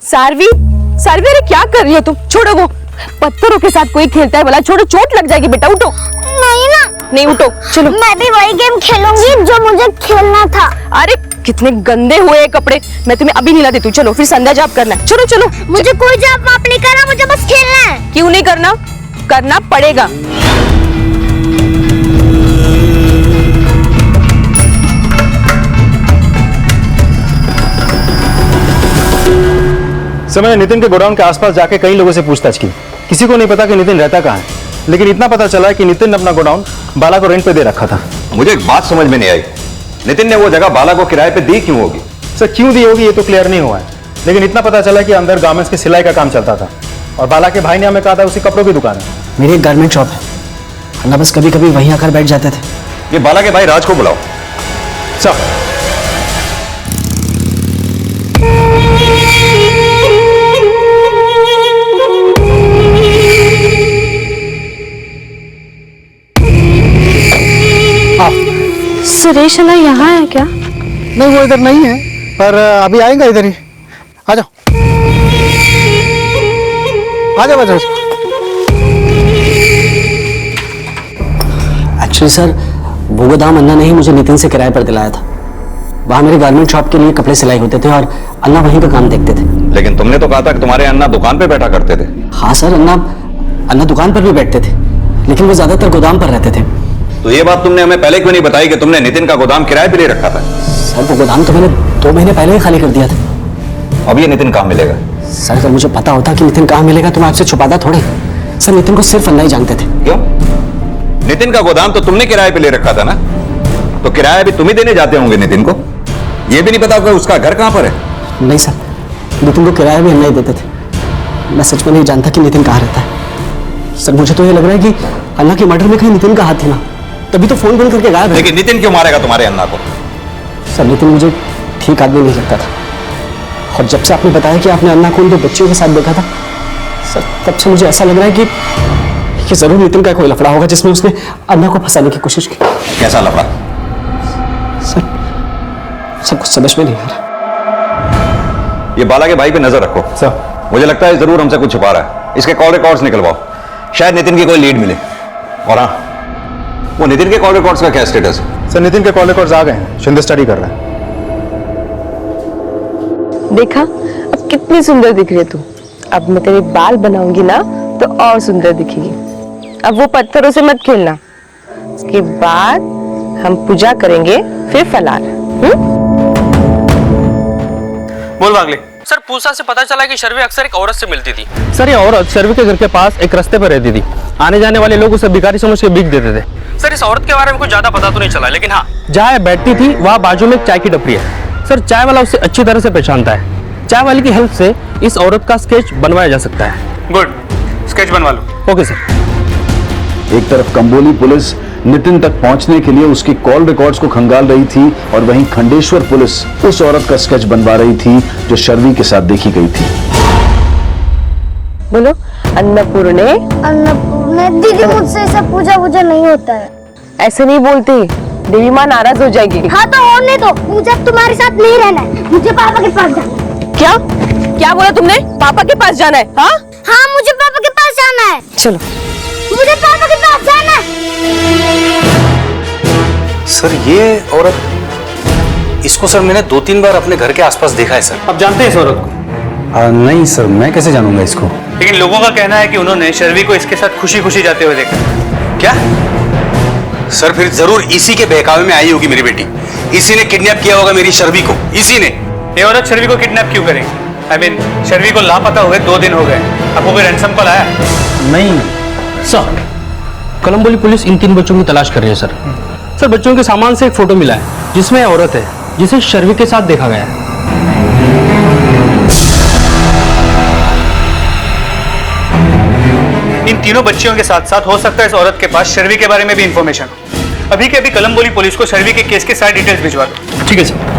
सारवी, सारवी अरे क्या कर रही हो तुम? छोड़ो, वो पत्थरों के साथ कोई खेलता है भला? छोड़ो, चोट लग जाएगी बेटा। उठो। नहीं ना, नहीं उठो, चलो। मैं भी वही गेम खेलूंगी जो मुझे खेलना था। अरे कितने गंदे हुए कपड़े, मैं तुम्हें अभी नहीं ला देती हूँ। चलो फिर संध्या जाप करना है। चलो चलो। मुझे कोई जाप वाप नहीं करना, मुझे बस खेलना है। क्यों नहीं करना? करना पड़ेगा। सर मैंने नितिन के गोडाउन के आसपास जाके कई लोगों से पूछताछ की, किसी को नहीं पता कि नितिन रहता कहाँ है, लेकिन इतना पता चला कि नितिन ने अपना गोडाउन बाला को रेंट पे दे रखा था। मुझे एक बात समझ में नहीं आई, नितिन ने वो जगह बाला को किराए पे दी क्यों होगी? सर क्यों दी होगी ये तो क्लियर नहीं हुआ है, लेकिन इतना पता चला कि अंदर गारमेंट्स की सिलाई का काम चलता था और बाला के भाई ने हमें कहा था उसी कपड़ों की दुकान है। मेरी एक गारमेंट शॉप है, अन्ना बस कभी कभी वहीं आकर बैठ जाते थे। ये बाला के भाई राज को बुलाओ। सर सुरेश अन्ना यहाँ है क्या? नहीं, वो इधर नहीं है, पर अभी आएगा इधर ही। आ जाओ आ जाओ आ जाओ। एक्चुअली सर, वो गोदाम अन्ना ने ही मुझे नितिन से किराए पर दिलाया था। वहाँ मेरे गारमेंट शॉप के लिए कपड़े सिलाई होते थे और अन्ना वहीं का काम देखते थे। लेकिन तुमने तो कहा था कि तुम्हारे अन्ना दुकान पे बैठा करते थे। हाँ सर, अन्ना दुकान पर भी बैठते थे, लेकिन वो ज्यादातर गोदाम पर रहते थे। तो ये बात तुमने हमें पहले क्यों नहीं बताई कि तुमने नितिन का गोदाम किराए पे ले रखा था? सर, वो गोदाम तो मैंने 2 महीने पहले ही खाली कर दिया था। अब ये नितिन कहाँ मिलेगा? सर, अगर मुझे पता होता कि नितिन कहाँ मिलेगा तो मैं आपसे छुपाता थोड़े। सर, नितिन को सिर्फ अन्ना ही जानते थे। क्यों? नितिन का गोदाम तो तुमने किराए पे ले रखा था ना, तो किराया भी तुम ही देने जाते होंगे नितिन को। ये भी नहीं पता कि उसका घर कहाँ पर है? नहीं सर, नितिन को किराया भी अन्ना ही देते थे। मैं सच में नहीं जानता कि नितिन कहाँ रहता है। सर, मुझे तो ये लग रहा है कि अन्ना के मर्डर में कहीं नितिन का हाथ थी ना, तभी तो फोन करके गायब है। लेकिन नितिन क्यों मारेगा तुम्हारे अन्ना को? सर, नितिन मुझे ठीक आदमी नहीं लगता था, और जब से आपने बताया कि आपने अन्ना को उन 2 बच्चियों के साथ देखा था, सर, तब से मुझे ऐसा लग रहा है कि जरूर नितिन का कोई लफड़ा होगा जिसमें उसने अन्ना को फंसाने की कोशिश की। कैसा लफड़ा? सर, सब कुछ समझ में नहीं आ रहा। ये बाला के भाई पे नजर रखो। सर, मुझे लगता है जरूर हमसे कुछ छुपा रहा है। इसके कॉल रिकॉर्ड्स निकलवाओ, शायद नितिन की कोई लीड मिले। और हाँ, वो नितिन के कॉल रिकॉर्ड्स का क्या स्टेटस है? सर, नितिन के कॉल रिकॉर्ड्स आ गए हैं, शिंदे स्टडी कर रहा है। देखा, अब कितनी सुंदर दिख रही है तू। अब मैं तेरे बाल बनाऊंगी ना तो और सुंदर दिखेगी। अब वो पत्थरों से मत खेलना। उसके बाद हम पूजा करेंगे, फिर फलार। बोल बागले। सर, पूछताछ से पता चला कि शर्वी अक्सर एक औरत से मिलती थी। सर, ये औरत शर्वी के घर के पास एक रास्ते पर रहती थी। आने जाने वाले लोग उसे भिखारी समझ के भीख देते थे। सर, इस औरत के बारे में कुछ ज्यादा पता तो नहीं चला, लेकिन हाँ, जहाँ बैठती थी वहाँ बाजू में एक चाय की टपरी है। सर, चाय वाला उसे अच्छी तरह से पहचानता है। चाय वाले की हेल्प से इस औरत का स्केच बनवाया जा सकता है। गुड, स्केच बनवा लो। Okay sir. एक तरफ कंबोली पुलिस नितिन तक पहुंचने के लिए उसकी कॉल रिकॉर्ड्स को खंगाल रही थी, और वहीं खंडेश्वर पुलिस उस औरत का स्केच बनवा रही थी जो शर्वी के साथ देखी गई थी। बोलो, अन्नपूर्णे। अन्नपूर्णे दीदी, मुझसे ऐसा पूजा वूजा नहीं होता है। ऐसे नहीं बोलती, देवी माँ नाराज हो जाएगी। हाँ तो होने दो, मुझे तुम्हारे साथ नहीं रहना है, मुझे पापा के पास जाना है। क्या क्या बोला तुमने? पापा के पास जाना है? हाँ हाँ, मुझे पापा के पास जाना है। चलो, मुझे पापा के पास जाना है। सर, ये औरत, इसको सर मैंने 2-3 बार अपने घर के आसपास देखा है सर। आप जानते हैं इस औरत को? नहीं सर, मैं कैसे जानूंगा इसको? लेकिन लोगों का कहना है कि उन्होंने शर्वी को इसके साथ खुशी खुशी जाते हुए देखा। क्या सर, फिर जरूर इसी के बहकावे में आई होगी मेरी बेटी। इसी ने किडनैप किया होगा मेरी शर्वी को, इसी ने। ये औरत शर्वी को किडनैप क्यों करेगी? I mean, शर्वी को लापता हुए 2 दिन हो गए। आपको कोई रैंसम कॉल आया? नहीं सर, कोलंबोली पुलिस इन 3 बच्चों की तलाश कर रही है सर। सर, बच्चों के सामान से एक फोटो मिला है जिसमें औरत है जिसे शर्वी के साथ देखा गया है। इन तीनों बच्चियों के साथ साथ हो सकता है इस औरत के पास शर्वी के बारे में भी इंफॉर्मेशन हो। अभी के अभी कोलंबोली पुलिस को शर्वी के केस के सारी डिटेल्स भिजवा दो। ठीक है सर।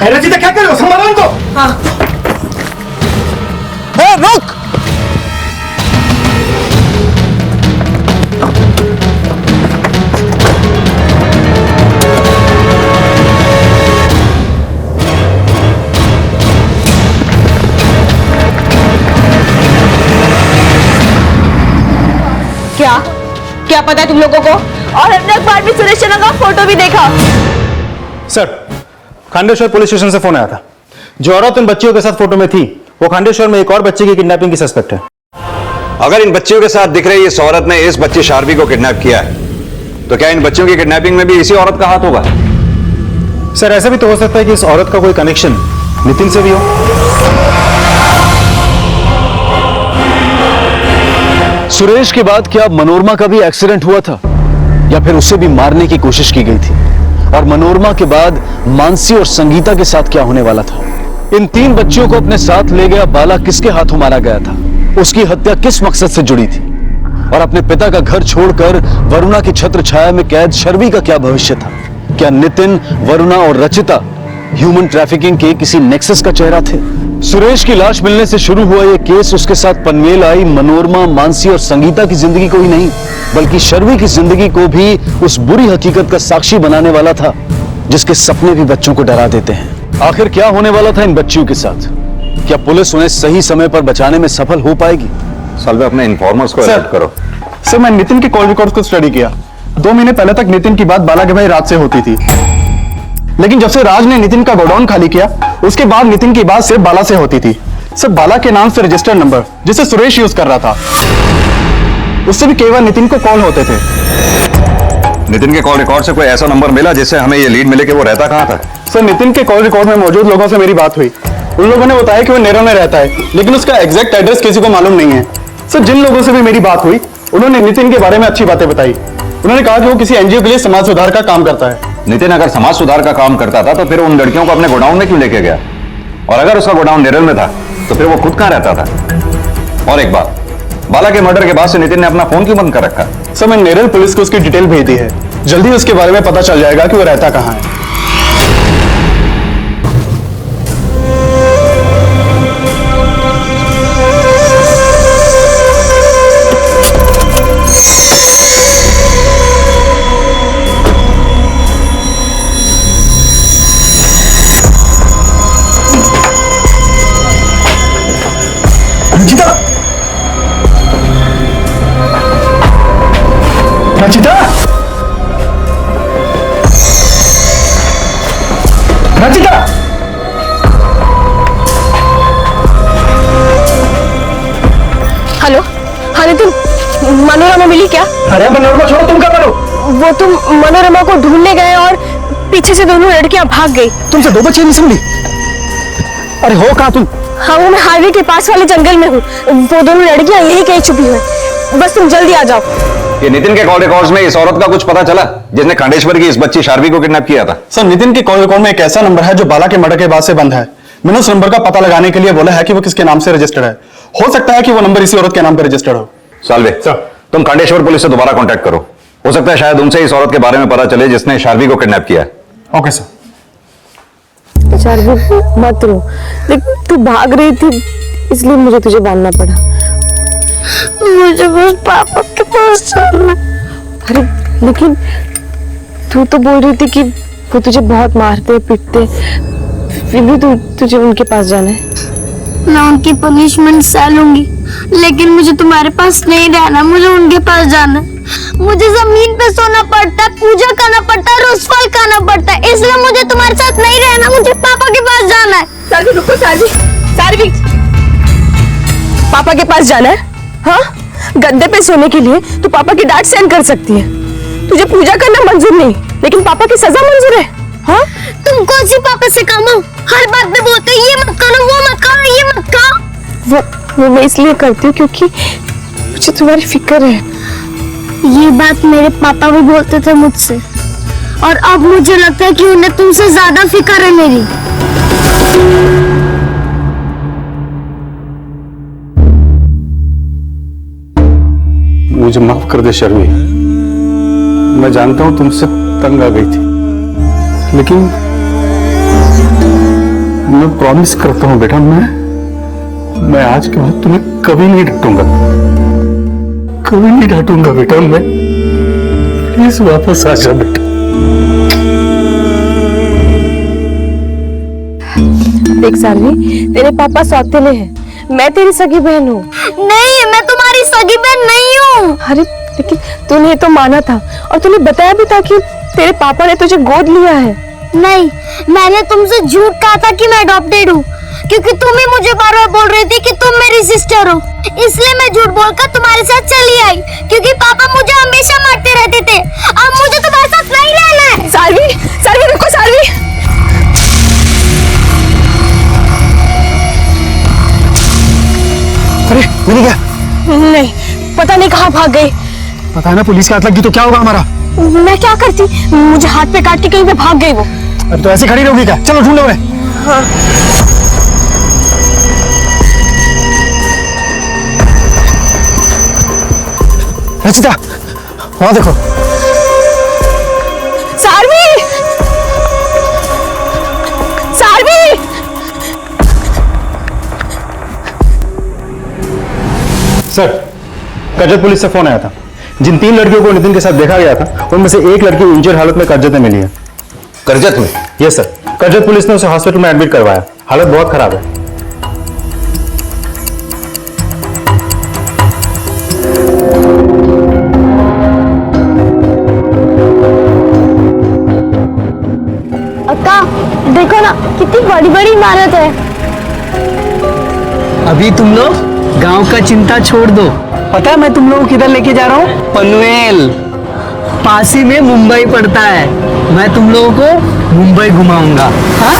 रचिता, क्या कर रहे हो? संभालो उनको। हाँ। रुक। क्या पता है तुम लोगों को? और हमने अखबार में सुरेश रैना का फोटो भी देखा। सर, खंडेश्वर पुलिस स्टेशन से फोन आया था। जो औरत उन बच्चियों के साथ फोटो में थी वो खंडेश्वर में एक और बच्चे की किडनैपिंग की सस्पेक्ट है। अगर इन बच्चियों के साथ दिख रही इस औरत ने इस बच्ची शार्वी को किडनैप किया है, तो क्या इन बच्चों की किडनैपिंग में भी इसी औरत का हाथ होगा? सर, ऐसा भी तो हो सकता है कि इस औरत का कोई कनेक्शन नितिन से भी हो। सुरेश के बाद क्या मनोरमा का भी एक्सीडेंट हुआ था या फिर उसे भी मारने की कोशिश की गई थी? और मनोरमा के बाद मानसी और संगीता के साथ क्या होने वाला था? इन 3 बच्चियों को अपने साथ ले गया बाला किसके हाथों मारा गया था? उसकी हत्या किस मकसद से जुड़ी थी? और अपने पिता का घर छोड़कर वरुणा की छत्र छाया में कैद शर्वी का क्या भविष्य था? क्या नितिन, वरुणा और रचिता ह्यूमन ट्रैफिकिंग के किसी नेक्सस का चेहरा थे? सुरेश की लाश मिलने से शुरू हुआ यह केस उसके साथ पनवेल आई मनोरमा, मानसी और संगीता की जिंदगी को ही नहीं बल्कि शर्वी की जिंदगी को भी उस बुरी हकीकत का साक्षी बनाने वाला था जिसके सपने भी बच्चों को डरा देते हैं। आखिर क्या होने वाला था इन बच्चियों के साथ? क्या पुलिस उन्हें सही समय पर बचाने में सफल हो पाएगी? सालवे अपने इन्फॉर्मर्स को अलर्ट करो। सर मैं नितिन के कॉल रिकॉर्ड्स को स्टडी किया। 2 महीने पहले तक नितिन की बात बाला के भाई राज से होती थी, लेकिन जब से राज ने नितिन का गोडाउन खाली किया उसके बाद नितिन की बात सिर्फ बाला से होती थी। सर बाला के नाम से रजिस्टर्ड नंबर जिसे सुरेश यूज कर रहा था उससे भी कई बार नितिन को कॉल होते थे। नितिन के कॉल रिकॉर्ड से कोई ऐसा नंबर मिला जिससे हमें ये लीड मिले कि वो रहता कहाँ था? सर नितिन के कॉल रिकॉर्ड में मौजूद लोगों से मेरी बात हुई। उन लोगों ने बताया कि वो नेरो में रहता है, लेकिन उसका एग्जैक्ट एड्रेस किसी को मालूम नहीं है। सर जिन लोगों से भी मेरी बात हुई उन्होंने नितिन के बारे में अच्छी बातें बताई। उन्होंने कहा कि वो किसी एनजीओ के लिए समाज सुधार का काम करता है। नितिन अगर समाज सुधार का काम करता था तो फिर उन लड़कियों को अपने गोडाउन में क्यों लेके गया? और अगर उसका गोडाउन नेरल में था तो फिर वो खुद कहाँ रहता था? और एक बात, बाला के मर्डर के बाद से नितिन ने अपना फोन क्यों बंद कर रखा? सर मैं नेरल पुलिस को उसकी डिटेल भेज दी है, जल्दी उसके बारे में पता चल जाएगा कि वो रहता कहाँ है। रचिता, रचिता, हेलो, हाँ नितिन, मनोरमा मिली क्या? अरे मनोरमा छोड़ो, तुम क्या करो? वो तुम मनोरमा को ढूंढने गए और पीछे से दोनों लड़कियां भाग गई। तुमसे 2 बच्चे नहीं संभली? अरे हो कहाँ तुम? हाँ वो मैं हाईवे के पास वाले जंगल में हूँ। वो दोनों लड़कियां यही कहीं छुपी हुई हैं। बस तुम जल्दी आ जाओ। ये नितिन के कॉल रिकॉर्ड्स में इस औरत का कुछ पता चला जिसने खंडेश्वर की इस बच्ची शार्वी को किडनैप किया था? सर नितिन के कॉल रिकॉर्ड में एक ऐसा नंबर है जो बाला के मर्डर के बाद से बंद है। मैंने उस नंबर का पता लगाने के लिए बोला है कि वो किसके नाम से रजिस्टर्ड है। हो सकता है कि वो नंबर इसी औरत के नाम पर रजिस्टर्ड हो। सालवे तुम खंडेश्वर पुलिस से दोबारा कांटेक्ट करो। हो सकता है शायद उनसे इस औरत के बारे में पता चले जिसने शार्वी को किडनैप किया है। Okay sir. शार्वी मत रो, देख तू भाग रही थी इसलिए मुझे तुझे बांधना पड़ा। मुझे बस पापा के पास जाना। अरे लेकिन तू तो बोल रही थी कि वो तुझे बहुत मारते पीटते, फिर भी तुझे उनके पास जाना है। मैं उनकी पनिशमेंट सह लूंगी, लेकिन मुझे तुम्हारे पास नहीं रहना, मुझे उनके पास जाना है। मुझे जमीन पे सोना पड़ता है, पूजा करना पड़ता है, रोज फल खाना पड़ता है, इसलिए मुझे तुम्हारे साथ नहीं रहना, मुझे पापा के पास जाना है। सारवी रुको, सारवी पापा के पास जाना है? हाँ, गद्दे पे सोने के लिए तू पापा की डांट सहन कर सकती है। तुझे पूजा करना मंजूर नहीं, लेकिन पापा की सजा मंजूर है। हाँ, तुम कौन सी पापा से कमाओ? हर बात में बोलते ये मत करो, वो मत करो, ये मत करो। वो मैं इसलिए करती हूँ क्योंकि मुझे तुम्हारी फिक्र है। ये बात मेरे पापा भी बोलते थे मुझसे, और अब मुझे लगता है कि उन्हें तुमसे ज्यादा फिक्र है मेरी। मुझे माफ कर दे शर्मी, मैं जानता हूं तुमसे तंग आ गई थी, लेकिन मैं प्रॉमिस करता हूं बेटा, मैं आज के बाद तुम्हें कभी नहीं डांटूंगा, कभी नहीं डांटूंगा बेटा। मैं प्लीज वापस आ जा बेटा। देख सारवी, तेरे पापा सौतेले हैं, मैं तेरी सगी बहन हूँ। नहीं, मैं तुम्हारी सगी बहन नहीं हूँ। अरे लेकिन तूने तो माना था और तूने बताया भी था कि तेरे पापा ने तुझे गोद लिया है। नहीं, मैंने तुमसे झूठ कहा था कि मैं अडॉप्टेड हूँ, क्योंकि तुम ही मुझे बार बार बोल रही थी कि तुम मेरी सिस्टर हो, इसलिए मैं झूठ बोलकर तुम्हारे साथ चली आई, क्योंकि पापा मुझे हमेशा मारते रहते थे। अब मुझे तुम्हारे साथ नहीं रहना है। सारवी रुको, सारवी। अरे मिल गया? नहीं, पता नहीं कहाँ भाग गई। पता है ना, पुलिस के हाथ लग गई तो क्या होगा हमारा? मैं क्या करती, मुझे हाथ पे काट के कहीं पे भाग गई वो। अब तो ऐसे खड़ी रहोगी क्या? चलो ढूंढो उन्हें। हाँ। रचिता, वहां देखो। सारवी, सारवी। सर, करजत पुलिस से फोन आया था। जिन 3 लड़कियों को नितिन के साथ देखा गया था, उनमें से एक लड़की इंजर्ड हालत में करजत में मिली है। करजत में? यस सर, करजत पुलिस ने उसे हॉस्पिटल में एडमिट करवाया। हालत बहुत खराब है। अक्का देखो ना, कितनी बड़ी बड़ी इमारत है। अभी तुम लोग गांव का चिंता छोड़ दो। पता है मैं तुम लोगों को किधर लेके जा रहा हूँ? पनवेल। पास ही में मुंबई पड़ता है। मैं तुम लोगों को मुंबई घुमाऊंगा। हाँ?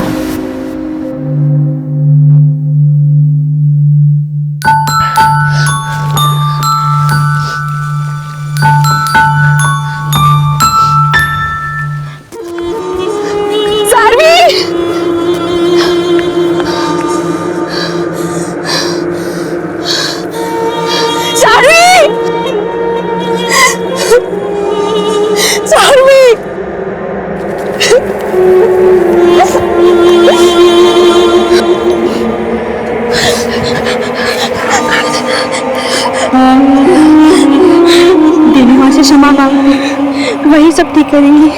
देवी माँ से क्षमा मांगो, वही सब ठीक करेंगी।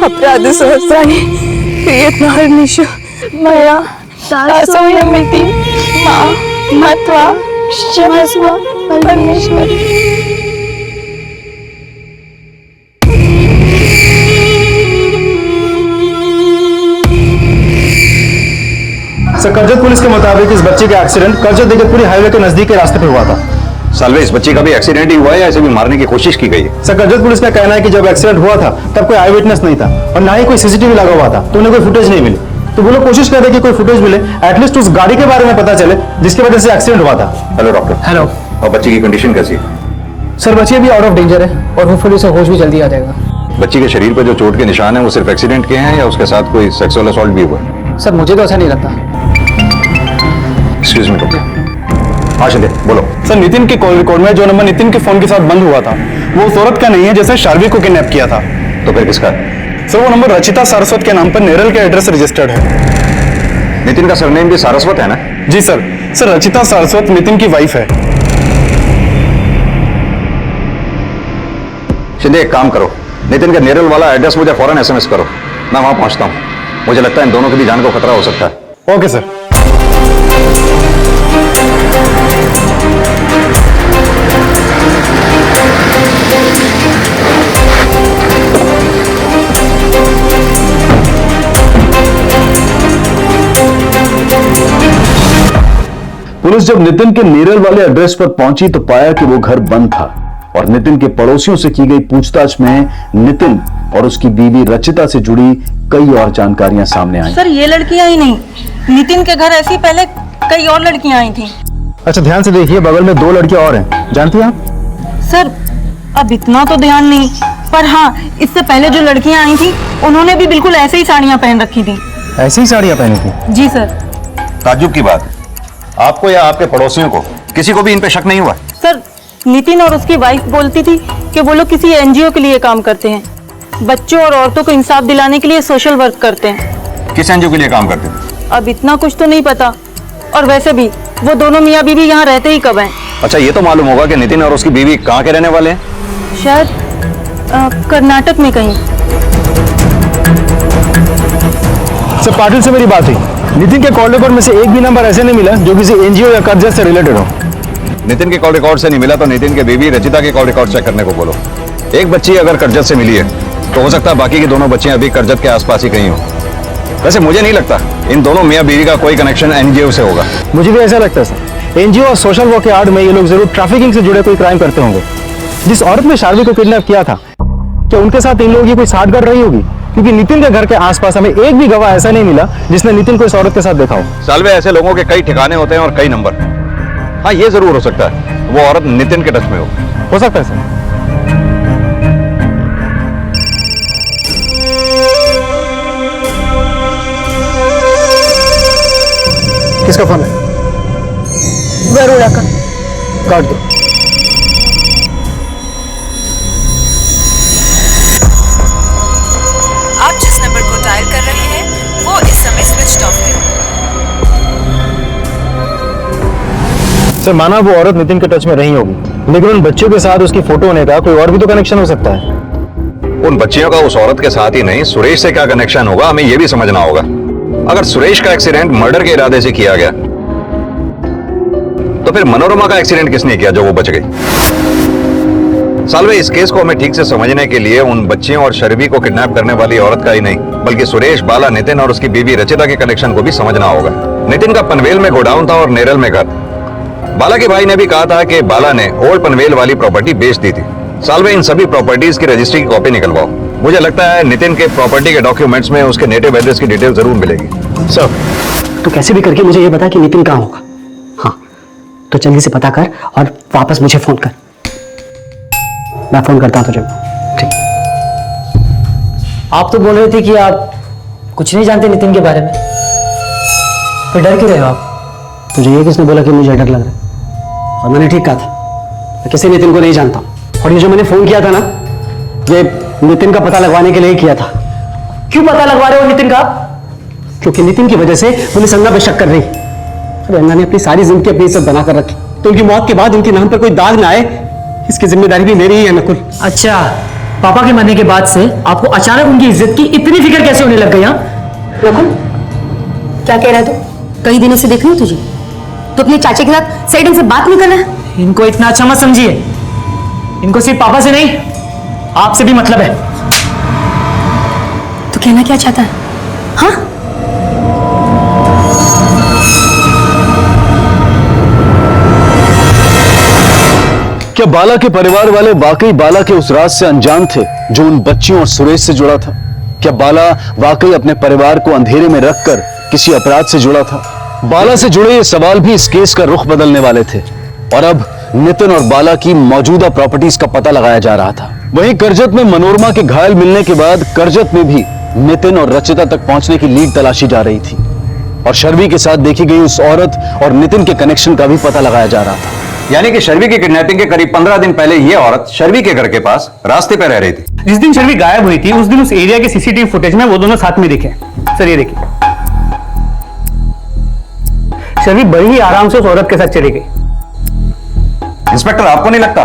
अपराध सहस्राणि प्रयत्नहर्निशु मया दासोऽयमिति मां मत्वा क्षमस्व परमेश्वरी। सर, करजत पुलिस के मुताबिक इस बच्चे का एक्सीडेंट करजत दिगतपुरी हाईवे के नजदीक के रास्ते पे हुआ था। सालवे, इस बच्चे का भी एक्सीडेंट ही हुआ है या इसे भी मारने की कोशिश की गई है? सर, करजत पुलिस का कहना है कि जब एक्सीडेंट हुआ था तब कोई आई विटनेस नहीं था और ना ही कोई सीसीटीवी लगा हुआ था, तो उन्हें कोई फुटेज नहीं मिली। तो वो लोग कोशिश कर रहे कि कोई फुटेज मिले, एटलीस्ट उस गाड़ी के बारे में पता चले जिसकी वजह से एक्सीडेंट हुआ था। Hello doctor. हेलो। और बच्ची की कंडीशन कैसी है? सर, बच्ची अभी आउट ऑफ डेंजर है और होपफुली उसे होश भी जल्दी आ जाएगा। बच्ची के शरीर पर जो चोट के निशान है वो सिर्फ एक्सीडेंट के हैं या उसके साथ कोई सेक्सुअल असॉल्ट भी हुआ है? सर, मुझे तो ऐसा नहीं लगता। Excuse me doctor. हाँ शिंदे, बोलो। सर, नितिन के कॉल रिकॉर्ड में जो नंबर नितिन के फोन के साथ बंद हुआ था वो उस औरत का नहीं है जैसे शार्वी को किडनैप किया था। तो फिर किसका? सर, वो नंबर रचिता सारस्वत के नाम पर नेरल के एड्रेस रजिस्टर्ड है। नितिन का सरनेम भी सारस्वत है ना? जी सर। सर, रचिता सारस्वत नितिन की वाइफ है। शिंदे, एक काम करो, नितिन का नेरल वाला एड्रेस मुझे फौरन एसएमएस करो, मैं वहां पहुंचता हूं। मुझे लगता है इन दोनों की भी जान को खतरा हो सकता है। Okay sir. पुलिस जब नितिन के नेरल वाले एड्रेस पर पहुंची तो पाया कि वो घर बंद था और नितिन के पड़ोसियों से की गई पूछताछ में नितिन और उसकी बीवी रचिता से जुड़ी कई और जानकारियां सामने आई। सर, ये लड़कियां ही नहीं, नितिन के घर ऐसी पहले कई और लड़कियां आई थी। अच्छा, ध्यान से देखिए, बगल में 2 लड़कियां और हैं, जानती हैं आप? सर, अब इतना तो ध्यान नहीं, पर हाँ, इससे पहले जो लड़कियां आई थी उन्होंने भी बिल्कुल ऐसे ही साड़ियां पहन रखी थी। ऐसी ही साड़ियां पहनी थी? जी सर। ताज्जुब की बात है, आपको या आपके पड़ोसियों को किसी को भी इन पे शक नहीं हुआ? सर, नितिन और उसकी वाइफ बोलती थी कि वो लोग किसी एनजीओ के लिए काम करते हैं, बच्चों और औरतों को इंसाफ दिलाने के लिए सोशल वर्क करते हैं। किस एनजीओ के लिए काम करते थे? अब इतना कुछ तो नहीं पता, और वैसे भी वो दोनों मियाँ बीवी यहाँ रहते ही कब हैं? अच्छा, ये तो मालूम होगा कि नितिन और उसकी बीवी कहाँ के रहने वाले हैं? शायद कर्नाटक में कहीं। सर, पाटिल से मेरी बात हुई। नितिन के कॉल रिकॉर्ड में से एक भी नंबर ऐसे नहीं मिला जो किसी एनजीओ या कर्जत से रिलेटेड हो। नितिन के कॉल रिकॉर्ड से नहीं मिला तो नितिन के बीवी रचिता के कॉल रिकॉर्ड चेक करने को बोलो। एक बच्ची अगर करजत से मिली है तो हो सकता है बाकी की दोनों बच्चियां अभी करजत के आसपास ही कहीं हो। वैसे मुझे नहीं लगता इन दोनों मियाँ बीवी का कोई कनेक्शन एनजीओ से होगा। मुझे भी ऐसा लगता है सर, एनजीओ और सोशल वर्क के आड़ में ये लोग जरूर ट्रैफिकिंग से जुड़े कोई क्राइम करते होंगे। जिस औरत ने शार्वी को किडनैप किया था, क्या उनके साथ इन लोगों की कोई साठगांठ रही होगी? क्योंकि नितिन के घर के आसपास हमें एक भी गवाह ऐसा नहीं मिला जिसने नितिन को इस औरत के साथ देखा हो। सालवे, ऐसे लोगों के कई ठिकाने होते हैं और कई नंबर। हाँ, ये जरूर हो सकता है वो औरत नितिन के टच में हो सकता है सर। किसका फोन है? गरुड़ा का। काट दो। आप जिस नंबर को डायल कर रहे हैं वो इस समय स्विच ऑफ है। सर, माना वो औरत नितिन के टच में रही होगी, लेकिन उन बच्चों के साथ उसकी फोटो होने का कोई और भी तो कनेक्शन हो सकता है। उन बच्चियों का उस औरत के साथ ही नहीं, सुरेश से क्या कनेक्शन होगा, हमें यह भी समझना होगा। अगर सुरेश का एक्सीडेंट मर्डर के इरादे से किया गया तो फिर मनोरमा का एक्सीडेंट किसने किया जो वो बच गई? सालवे, इस केस को हमें ठीक से समझने के लिए उन बच्चियों और शर्वी को किडनैप करने वाली औरत का ही नहीं, बल्कि सुरेश, बाला, नितिन और उसकी बीवी रचिता के कनेक्शन को भी समझना होगा। नितिन का पनवेल में गोडाउन था और नेरल में घर। बाला के भाई ने भी कहा था कि बाला ने ओल्ड पनवेल वाली प्रॉपर्टी बेच दी थी। सालवे, इन सभी प्रॉपर्टीज की रजिस्ट्री की कॉपी निकलवाओ। मुझे लगता है नितिन के प्रॉपर्टी के डॉक्यूमेंट्स में उसके नेटिव एड्रेस की डिटेल जरूर मिलेगी। सर, तो कैसे भी करके मुझे ये बता कि नितिन कहाँ होगा। हाँ, तो जल्दी से पता कर और वापस मुझे फोन कर। मैं फोन करता हूँ तुझे। ठीक। आप तो बोल रहे थे कि आप कुछ नहीं जानते नितिन के बारे में, तो डर क्यों रहे हो आप? तुझे ये किसने बोला कि मुझे डर लग रहा है? और मैंने ठीक कहा था, मैं किसी नितिन को नहीं जानता हूँ। और ये जो मैंने फोन किया था ना, ये नितिन का पता लगवाने के लिए ही किया था। क्यों पता लगवा रहे हो नितिन का? क्योंकि नितिन की वजह से पुलिस अन्ना पे शक कर रही। अरे अन्ना ने अपनी सारी जिंदगी अपनी इज्जत बना कर रखी, तो उनकी मौत के बाद उनके नाम पर कोई दाग ना आए, इसकी जिम्मेदारी भी मेरी ही है नकुल। अच्छा, पापा के मरने के बाद से आपको अचानक उनकी इज्जत की इतनी फिक्र कैसे होने लग गई? नकुल, क्या कह रहा है तू? कई दिनों से देख रही हूँ तुझे, तो अपने चाचे के साथ सही ढंग से बात नहीं कर रहा है। इनको इतना अच्छा मत समझिए, इनको सिर्फ पापा से नहीं आपसे भी मतलब है। तो कहना क्या चाहता है? हाँ, क्या बाला के परिवार वाले वाकई बाला के उस राज से अनजान थे जो उन बच्चियों और सुरेश से जुड़ा था? क्या बाला वाकई अपने परिवार को अंधेरे में रखकर किसी अपराध से जुड़ा था? बाला से जुड़े ये सवाल भी इस केस का रुख बदलने वाले थे और अब नितिन और बाला की मौजूदा प्रॉपर्टीज का पता लगाया जा रहा था। वहीं करजत में मनोरमा के घायल मिलने के बाद करजत में भी नितिन और रचिता तक पहुंचने की लीड तलाशी जा रही थी और शर्वी के साथ देखी गई उस औरत और नितिन के कनेक्शन का भी पता लगाया जा रहा था। यानी कि शर्वी की किडनैपिंग के करीब 15 दिन पहले ये औरत शर्वी के घर के पास रास्ते पर रह रही थी। जिस दिन शर्वी गायब हुई थी उस दिन उस एरिया के सीसीटीवी फुटेज में वो दोनों साथ में दिखे। सर ये देखिए, शर्वी बड़ी ही आराम से उस औरत के साथ चली गई। इंस्पेक्टर, आपको नहीं लगता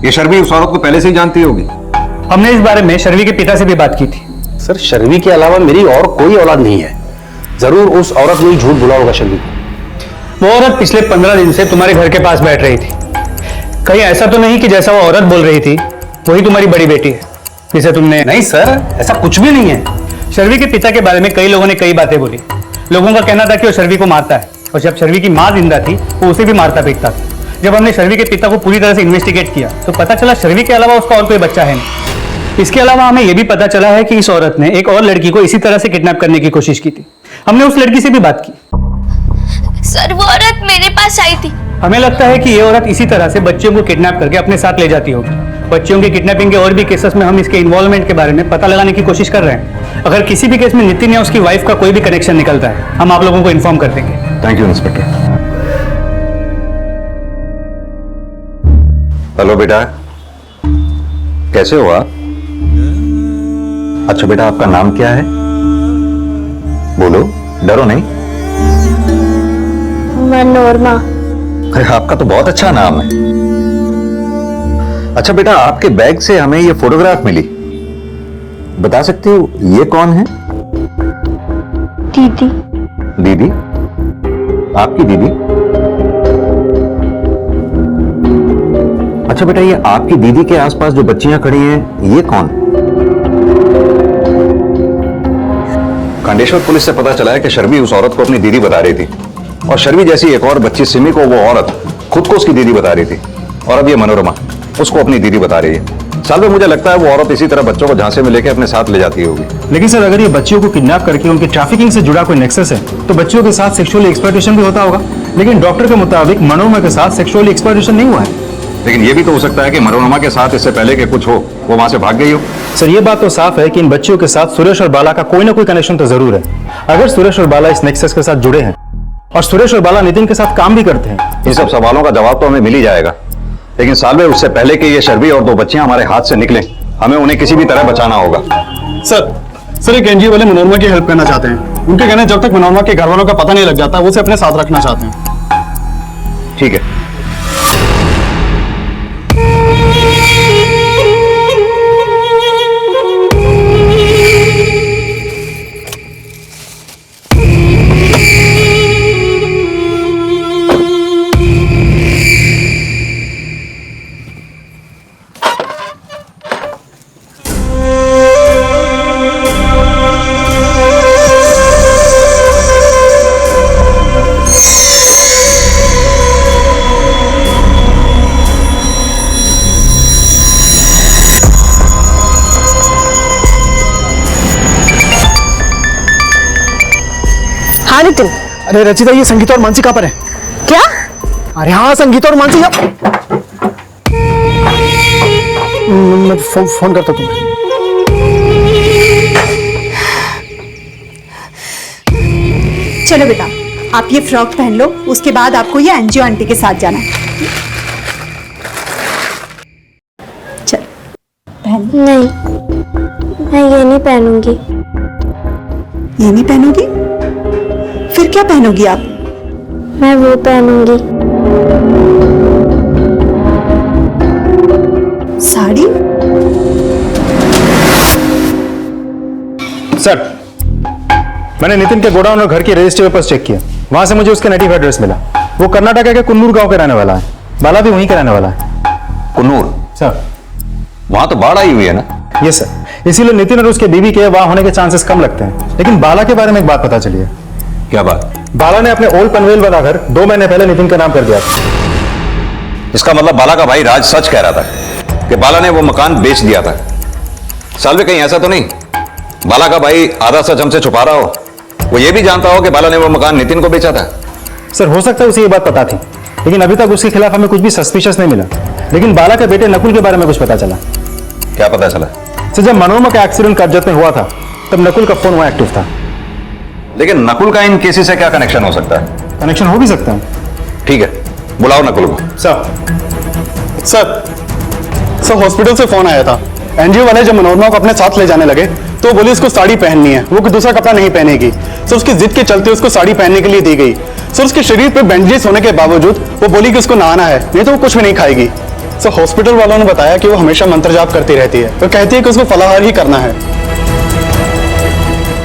ये शर्वी उस औरत को पहले से ही जानती होगी? हमने इस बारे में शर्वी के पिता से भी बात की थी। सर, शर्वी के अलावा मेरी और कोई औलाद नहीं है। जरूर उस औरत ने झूठ बोला होगा शर्वी को। वो औरत पिछले 15 दिन से तुम्हारे घर के पास बैठ रही थी। कहीं ऐसा तो नहीं कि जैसा वो औरत बोल रही थी वही तुम्हारी बड़ी बेटी है जिसे तुमने? नहीं सर, ऐसा कुछ भी नहीं है। शर्वी के पिता के बारे में कई लोगों ने कई बातें बोली। लोगों का कहना था कि वो शर्वी को मारता है और जब शर्वी की मां जिंदा थी वो उसे भी मारता पीटता था। जब हमने शर्वी के पिता को पूरी तरह से इन्वेस्टिगेट किया तो पता चला शर्वी के अलावा उसका और कोई बच्चा है नहीं। इसके अलावा हमें यह भी पता चला है कि इस औरत ने एक और लड़की को इसी तरह से किडनैप करने की कोशिश की थी। हमने उस लड़की से भी बात की। सर, वो औरत मेरे पास आई थी। हमें लगता है कि ये औरत इसी तरह से बच्चियों को किडनैप करके अपने साथ ले जाती होगी। बच्चियों की किडनैपिंग के और भी केसेस में हम इसके इन्वॉल्वमेंट के बारे में पता लगाने की कोशिश कर रहे हैं। अगर किसी भी केस में नितिन या उसकी वाइफ का कोई भी कनेक्शन निकलता है हम आप लोगों को इन्फॉर्म कर देंगे। Thank you inspector. हेलो बेटा, कैसे हो आप? अच्छा बेटा, आपका नाम क्या है? बोलो, डरो नहीं। मनोरमा। अरे आपका तो बहुत अच्छा नाम है। अच्छा बेटा, आपके बैग से हमें ये फोटोग्राफ मिली, बता सकती हो ये कौन है? दीदी। दीदी? आपकी दीदी? अच्छा बेटा, ये आपकी दीदी के आसपास जो बच्चियां खड़ी हैं ये कौन? खंडेश्वर पुलिस से पता चला है कि शर्वी उस औरत को अपनी दीदी बता रही थी और शर्वी जैसी एक और बच्ची सिमी को वो औरत खुद को उसकी दीदी बता रही थी और अब ये मनोरमा उसको अपनी दीदी बता रही है। सालवे, मुझे लगता है वो औरत इसी तरह बच्चों को झांसे में लेके अपने साथ ले जाती होगी। लेकिन सर, अगर ये बच्चियों को किडनैप करके उनकी ट्रैफिकिंग से जुड़ा कोई नेक्सस है तो बच्चियों के साथ सेक्सुअल एक्सप्लॉयटेशन भी होता होगा। लेकिन डॉक्टर के मुताबिक मनोरमा के साथ सेक्सुअल एक्सप्लॉयटेशन नहीं हुआ है। लेकिन ये भी तो हो सकता है कि मनोरमा के साथ इससे पहले कि कुछ हो वो वहां से भाग गई हो। सर, ये बात तो साफ है कि इन बच्चियों के साथ सुरेश और बाला का कोई ना कोई कनेक्शन तो जरूर है। अगर सुरेश और बाला इस नेक्सस के साथ जुड़े हैं और सुरेश और बाला नितिन के साथ काम भी करते हैं, इन सब सवालों का जवाब तो हमें मिल ही जाएगा। लेकिन सालवे, उससे पहले कि ये शर्वी और 2 बच्चियां हमारे हाथ से निकलें, हमें उन्हें किसी भी तरह बचाना होगा। सर एक एनजीओ वाले मनोरमा की हेल्प करना चाहते हैं। उनके कहना है जब तक मनोरमा के घर वालों का पता नहीं लग जाता वो उसे अपने साथ रखना चाहते हैं। ठीक है। हाँ नितिन। अरे रचिता, ये संगीता और मानसी कहाँ पर है? क्या? अरे हाँ, संगीता और मानसी मैं फोन करता तुम्हें। चलो बेटा, आप ये फ्रॉक पहन लो, उसके बाद आपको ये एनजीओ आंटी के साथ जाना है। चल पहन। नहीं, मैं ये नहीं पहनूंगी। ये नहीं पहनोगी? फिर क्या पहनोगी आप? मैं वो पहनूंगी। साड़ी? सर, मैंने नितिन के गोडाउन और घर के रजिस्टर पेपर्स चेक किए। वहां से मुझे उसका नेटिव एड्रेस मिला। वो कर्नाटक के कुन्नूर गांव के रहने वाला है। बाला भी वहीं का रहने वाला है। कुन्नूर? सर, वहां तो बाढ़ आई हुई है ना? यस सर, इसीलिए नितिन और उसके बीवी के वहां होने के चांसेस कम लगते हैं। लेकिन बाला के बारे में एक बात पता चली है। क्या बात? बाला ने अपने ओल्ड पनवेल वाला घर 2 महीने पहले नितिन का नाम कर दिया था। इसका मतलब बाला का भाई राज सच कह रहा था कि बाला ने वो मकान बेच दिया था। सालवे, कहीं ऐसा तो नहीं बाला का भाई आधा सच हमसे छुपा रहा हो? वो ये भी जानता हो कि बाला ने वो मकान नितिन को बेचा था? सर, हो सकता है उसे ये बात पता थी, लेकिन अभी तक उसके खिलाफ हमें कुछ भी सस्पिशियस नहीं मिला। लेकिन बाला के बेटे नकुल के बारे में कुछ पता चला। क्या पता चला? सर, जब मनोरमा का एक्सीडेंट कर्जत में हुआ था तब नकुल का फोन वहां एक्टिव था। लेकिन नकुल का इन केसेस से क्या कनेक्शन हो सकता है? कनेक्शन हो भी सकता है। ठीक है, बुलाओ नकुल को। सर हॉस्पिटल से फोन आया था। एनजीओ वाले जब मनोरमा को अपने साथ ले जाने लगे तो बोली उसको साड़ी पहननी है, वो कोई दूसरा कपड़ा नहीं पहनेगी। सर उसकी जिद के चलते उसको साड़ी पहनने के लिए दी गई। सर उसके शरीर पे बैंडेज होने के बावजूद वो बोली कि उसको नहाना है, नहीं तो वो कुछ भी नहीं खाएगी। सर हॉस्पिटल वालों ने बताया कि वो हमेशा मंत्र जाप करती रहती है। वो कहती है कि उसको फलाहार ही करना है।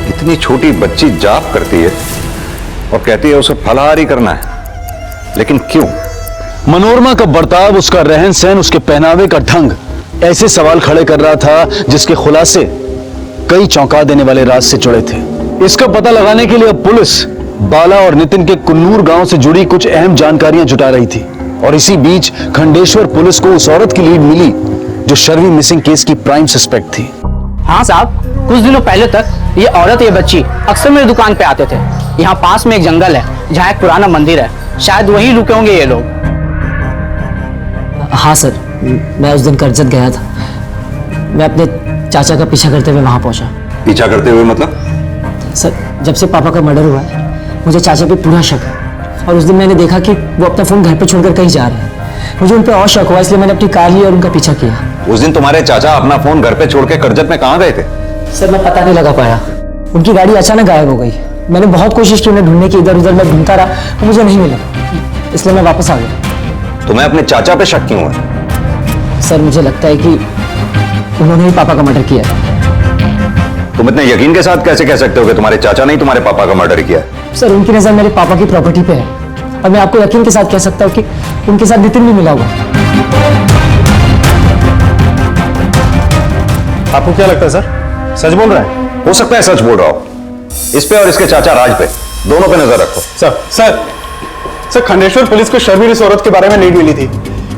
इतनी छोटी बच्ची जाप करती है और कहती है उसे फलाहार ही करना है, लेकिन क्यों? मनोरमा का बर्ताव, उसका रहन सहन, उसके पहनावे का ढंग ऐसे सवाल खड़े कर रहा था जिसके खुलासे कई चौंका देने वाले राज से जुड़े थे। इसका पता लगाने के लिए अब पुलिस बाला और नितिन के कुन्नूर गांव से जुड़ी कुछ अहम जानकारियां जुटा रही थी। और इसी बीच खंडेश्वर पुलिस को उस औरत की लीड मिली जो शर्वी मिसिंग केस की प्राइम सस्पेक्ट थी। हाँ साहब, कुछ दिनों पहले तक ये औरत ये बच्ची अक्सर मेरी दुकान पे आते थे। यहाँ पास में एक जंगल है जहाँ एक पुराना मंदिर है, शायद वहीं रुके होंगे ये लोग। हाँ सर, मैं उस दिन कर्जत गया था। मैं अपने चाचा का पीछा करते हुए वहाँ पहुँचा। पीछा करते हुए मतलब? सर, जब से पापा का मर्डर हुआ है मुझे चाचा पे पूरा शक है। और उस दिन मैंने देखा कि वो अपना फोन घर पे छोड़कर कहीं जा रहे हैं। मुझे उन पर और शक हुआ, इसलिए मैंने अपनी कार ली और उनका पीछा किया। उस दिन तुम्हारे चाचा अपना फोन घर पे छोड़ के कर्जत में कहाँ गए थे? सर, मैं पता नहीं लगा पाया। उनकी गाड़ी अचानक गायब हो गई। मैंने बहुत कोशिश की उन्हें ढूंढने की, इधर उधर मैं ढूंढता रहा, वो मुझे नहीं मिला, इसलिए मैं वापस आ गया। तुम्हें अपने चाचा पे शक क्यों है? सर, मुझे लगता है कि उन्होंने ही पापा का मर्डर किया है। तुम इतने यकीन के साथ कैसे कह सकते हो कि तुम्हारे चाचा ने ही तुम्हारे पापा का मर्डर किया है? सर, उनकी नजर मेरे पापा की प्रॉपर्टी पे है और मैं आपको यकीन के साथ कह सकता हूँ कि उनके साथ नितिन भी मिला हुआ। आपको क्या लगता है सर, सच बोल रहा है? हो सकता है सच बोल रहा हो। इस पे और इसके चाचा राज पे, दोनों पे नजर रखो। सर खंडेश्वर पुलिस को शर्वी इस औरत के बारे में लीड मिली थी।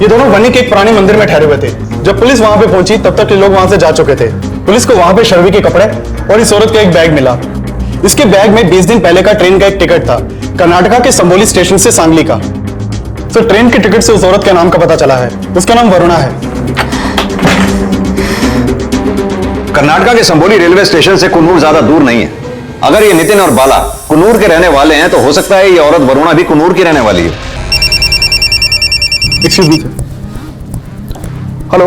ये दोनों वनी के एक पुराने मंदिर में ठहरे हुए थे। जब पुलिस वहां पे पहुंची तब तक ये लोग वहां से जा चुके थे। पुलिस को वहां पे शर्वी के कपड़े और इस औरत का एक बैग मिला। इसके बैग में 20 दिन पहले का ट्रेन का एक टिकट था, कर्नाटका के संबोली स्टेशन से सांगली का। सर, ट्रेन के टिकट से उस औरत के नाम का पता चला है। उसका नाम वरुणा है। कर्नाटका के संबोली रेलवे स्टेशन से कुन्नूर ज्यादा दूर नहीं है। अगर ये नितिन और बाला कुन्नूर के रहने वाले हैं तो हो सकता है ये औरत वरुणा भी कुन्नूर की रहने वाली है। हेलो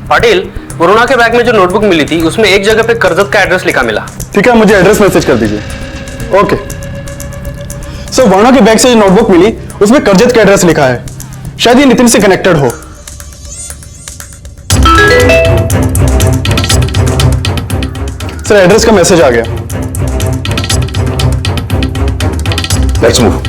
पाटिल, वरुणा के बैग में जो नोटबुक मिली थी उसमें एक जगह पे करजत का एड्रेस लिखा मिला। ठीक है, मुझे एड्रेस मैसेज कर दीजिए। ओके सर, वरुणा के बैग से जो नोटबुक मिली उसमें करजत का एड्रेस लिखा है। शायद ये नितिन से कनेक्टेड हो। सर, एड्रेस का मैसेज आ गया। Let's move.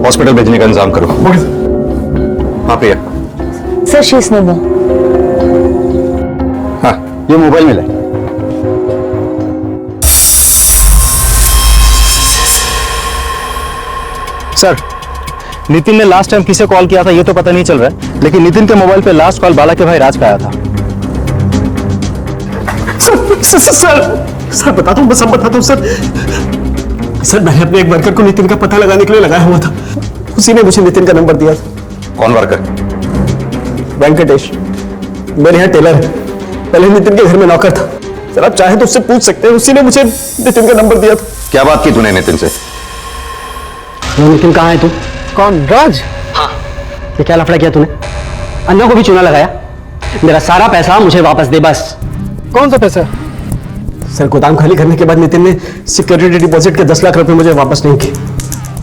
हॉस्पिटल भेजने का इंतजाम करो। Okay sir. हाँ प्रिया। सर शी इज नो मोर। हाँ, ये मोबाइल मिला। सर, नितिन ने लास्ट टाइम किसे कॉल किया था ये तो पता नहीं चल रहा है, लेकिन नितिन के मोबाइल पे लास्ट कॉल बाला के भाई राज का आया था। सर बताता हूँ, मैं सब बताता हूँ सर। सर, मैंने अपने एक वर्कर को नितिन का पता लगाने के लिए लगाया हुआ था। उसी ने मुझे नितिन का नंबर दिया था। कौन वर्कर? वेंकटेश, मेरे यहाँ टेलर है, पहले नितिन के घर में नौकर था। सर, आप चाहे तो उससे पूछ सकते हैं, उसी ने मुझे नितिन का नंबर दिया था। क्या बात की तूने नितिन से? नितिन कहाँ है तू? कौन? राज? हाँ। ये क्या लफड़ा किया तूने? अन्ना को भी चूना लगाया? मेरा सारा पैसा मुझे वापस दे बस। कौन सा पैसा? सर, गोदाम खाली करने के बाद नितिन ने सिक्योरिटी डिपॉजिट के 10 लाख रुपए मुझे वापस नहीं किए।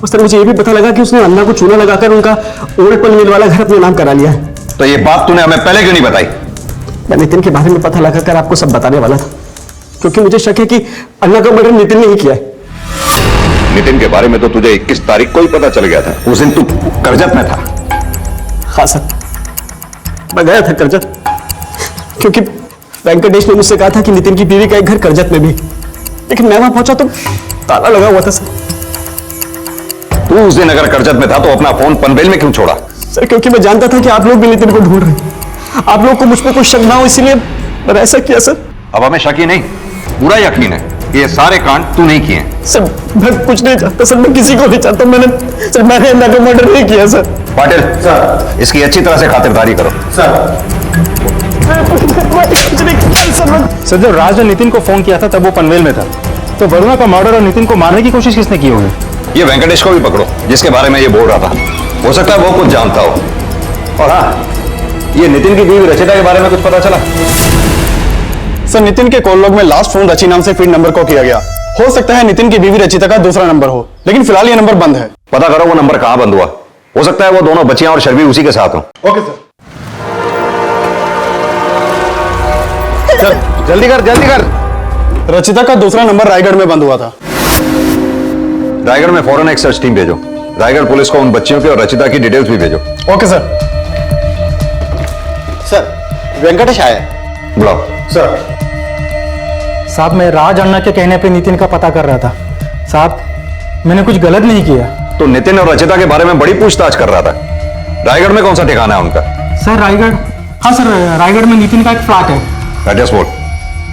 और सर, मुझे ये भी पता लगा कि उसने अन्ना को चूना लगाकर उनका ओल्ड पनवेल वाला घर अपने नाम करा लिया है। तो ये बात तूने हमें पहले क्यों नहीं बताई? मैं नितिन के बारे में पता लगाकर आपको सब बताने वाला था, क्योंकि मुझे शक है कि अन्ना का मर्डर नितिन ने ही किया है। नितिन के बारे में तो तुझे 21 तारीख को ही पता चल गया था। उस दिन तू करजत में था। हाँ सर, मैं गया था करजत, क्योंकि वेंकटेश ने मुझसे कहा था कि नितिन की बीवी का एक घर करजत में भी, लेकिन मैं वहां पहुंचा तो ताला लगा हुआ था सर। तू उस दिन अगर करजत में था तो अपना फोन पनवेल में क्यों छोड़ा? सर, क्योंकि मैं जानता था कि आप लोग भी नितिन को ढूंढ रहे हैं। आप लोग को मुझ पर कोई शक ना हो, इसीलिए मैंने ऐसा किया सर। अब हमें शक ही नहीं, पूरा यकीन है कि ये सारे कांड तू नहीं किए। सर, मैं कुछ नहीं चाहता सर, मैं किसी को नहीं चाहता। मैंने अन्ना का मर्डर नहीं किया सर। पाटिल सर, इसकी अच्छी तरह से खातिरदारी करो। सर, जब राज ने नितिन को फोन किया था तब वो पनवेल में था, तो वरुणा का मर्डर और नितिन को मारने की कोशिश किसने की होगी? ये वेंकटेश को भी पकड़ो, जिसके बारे में ये बोल रहा था। हो सकता है वो कुछ जानता हो। और हाँ, ये नितिन की बीवी रचिता के बारे में कुछ पता चला? सर, नितिन के कॉल लॉग में लास्ट फोन रची नाम से फीड नंबर को किया गया। हो सकता है नितिन की बीवी रचिता का दूसरा नंबर हो, लेकिन फिलहाल ये नंबर बंद है। पता करो वो नंबर कहां बंद हुआ। हो सकता है वो दोनों बच्चियां और शर्वी उसी के साथ हो। Okay sir. चल जल्दी कर, जल्दी कर। रचिता का दूसरा नंबर रायगढ़ में बंद हुआ था। रायगढ़ में फौरन एक सर्च टीम भेजो। रायगढ़ पुलिस को उन बच्चियों की और रचिता की डिटेल्स भी भेजो। Okay sir. सर, वेंकटेश आया है। बुलाओ। सर। साहब, मैं राज अन्ना के कहने पे नितिन का पता कर रहा था। साहब, मैंने कुछ गलत नहीं किया। तो नितिन और रचिता के बारे में बड़ी पूछताछ कर रहा था। रायगढ़ में कौन सा ठिकाना है उनका? सर, रायगढ़, हाँ सर, रायगढ़ में नितिन का एक फ्लैट है। एड्रेस बोल।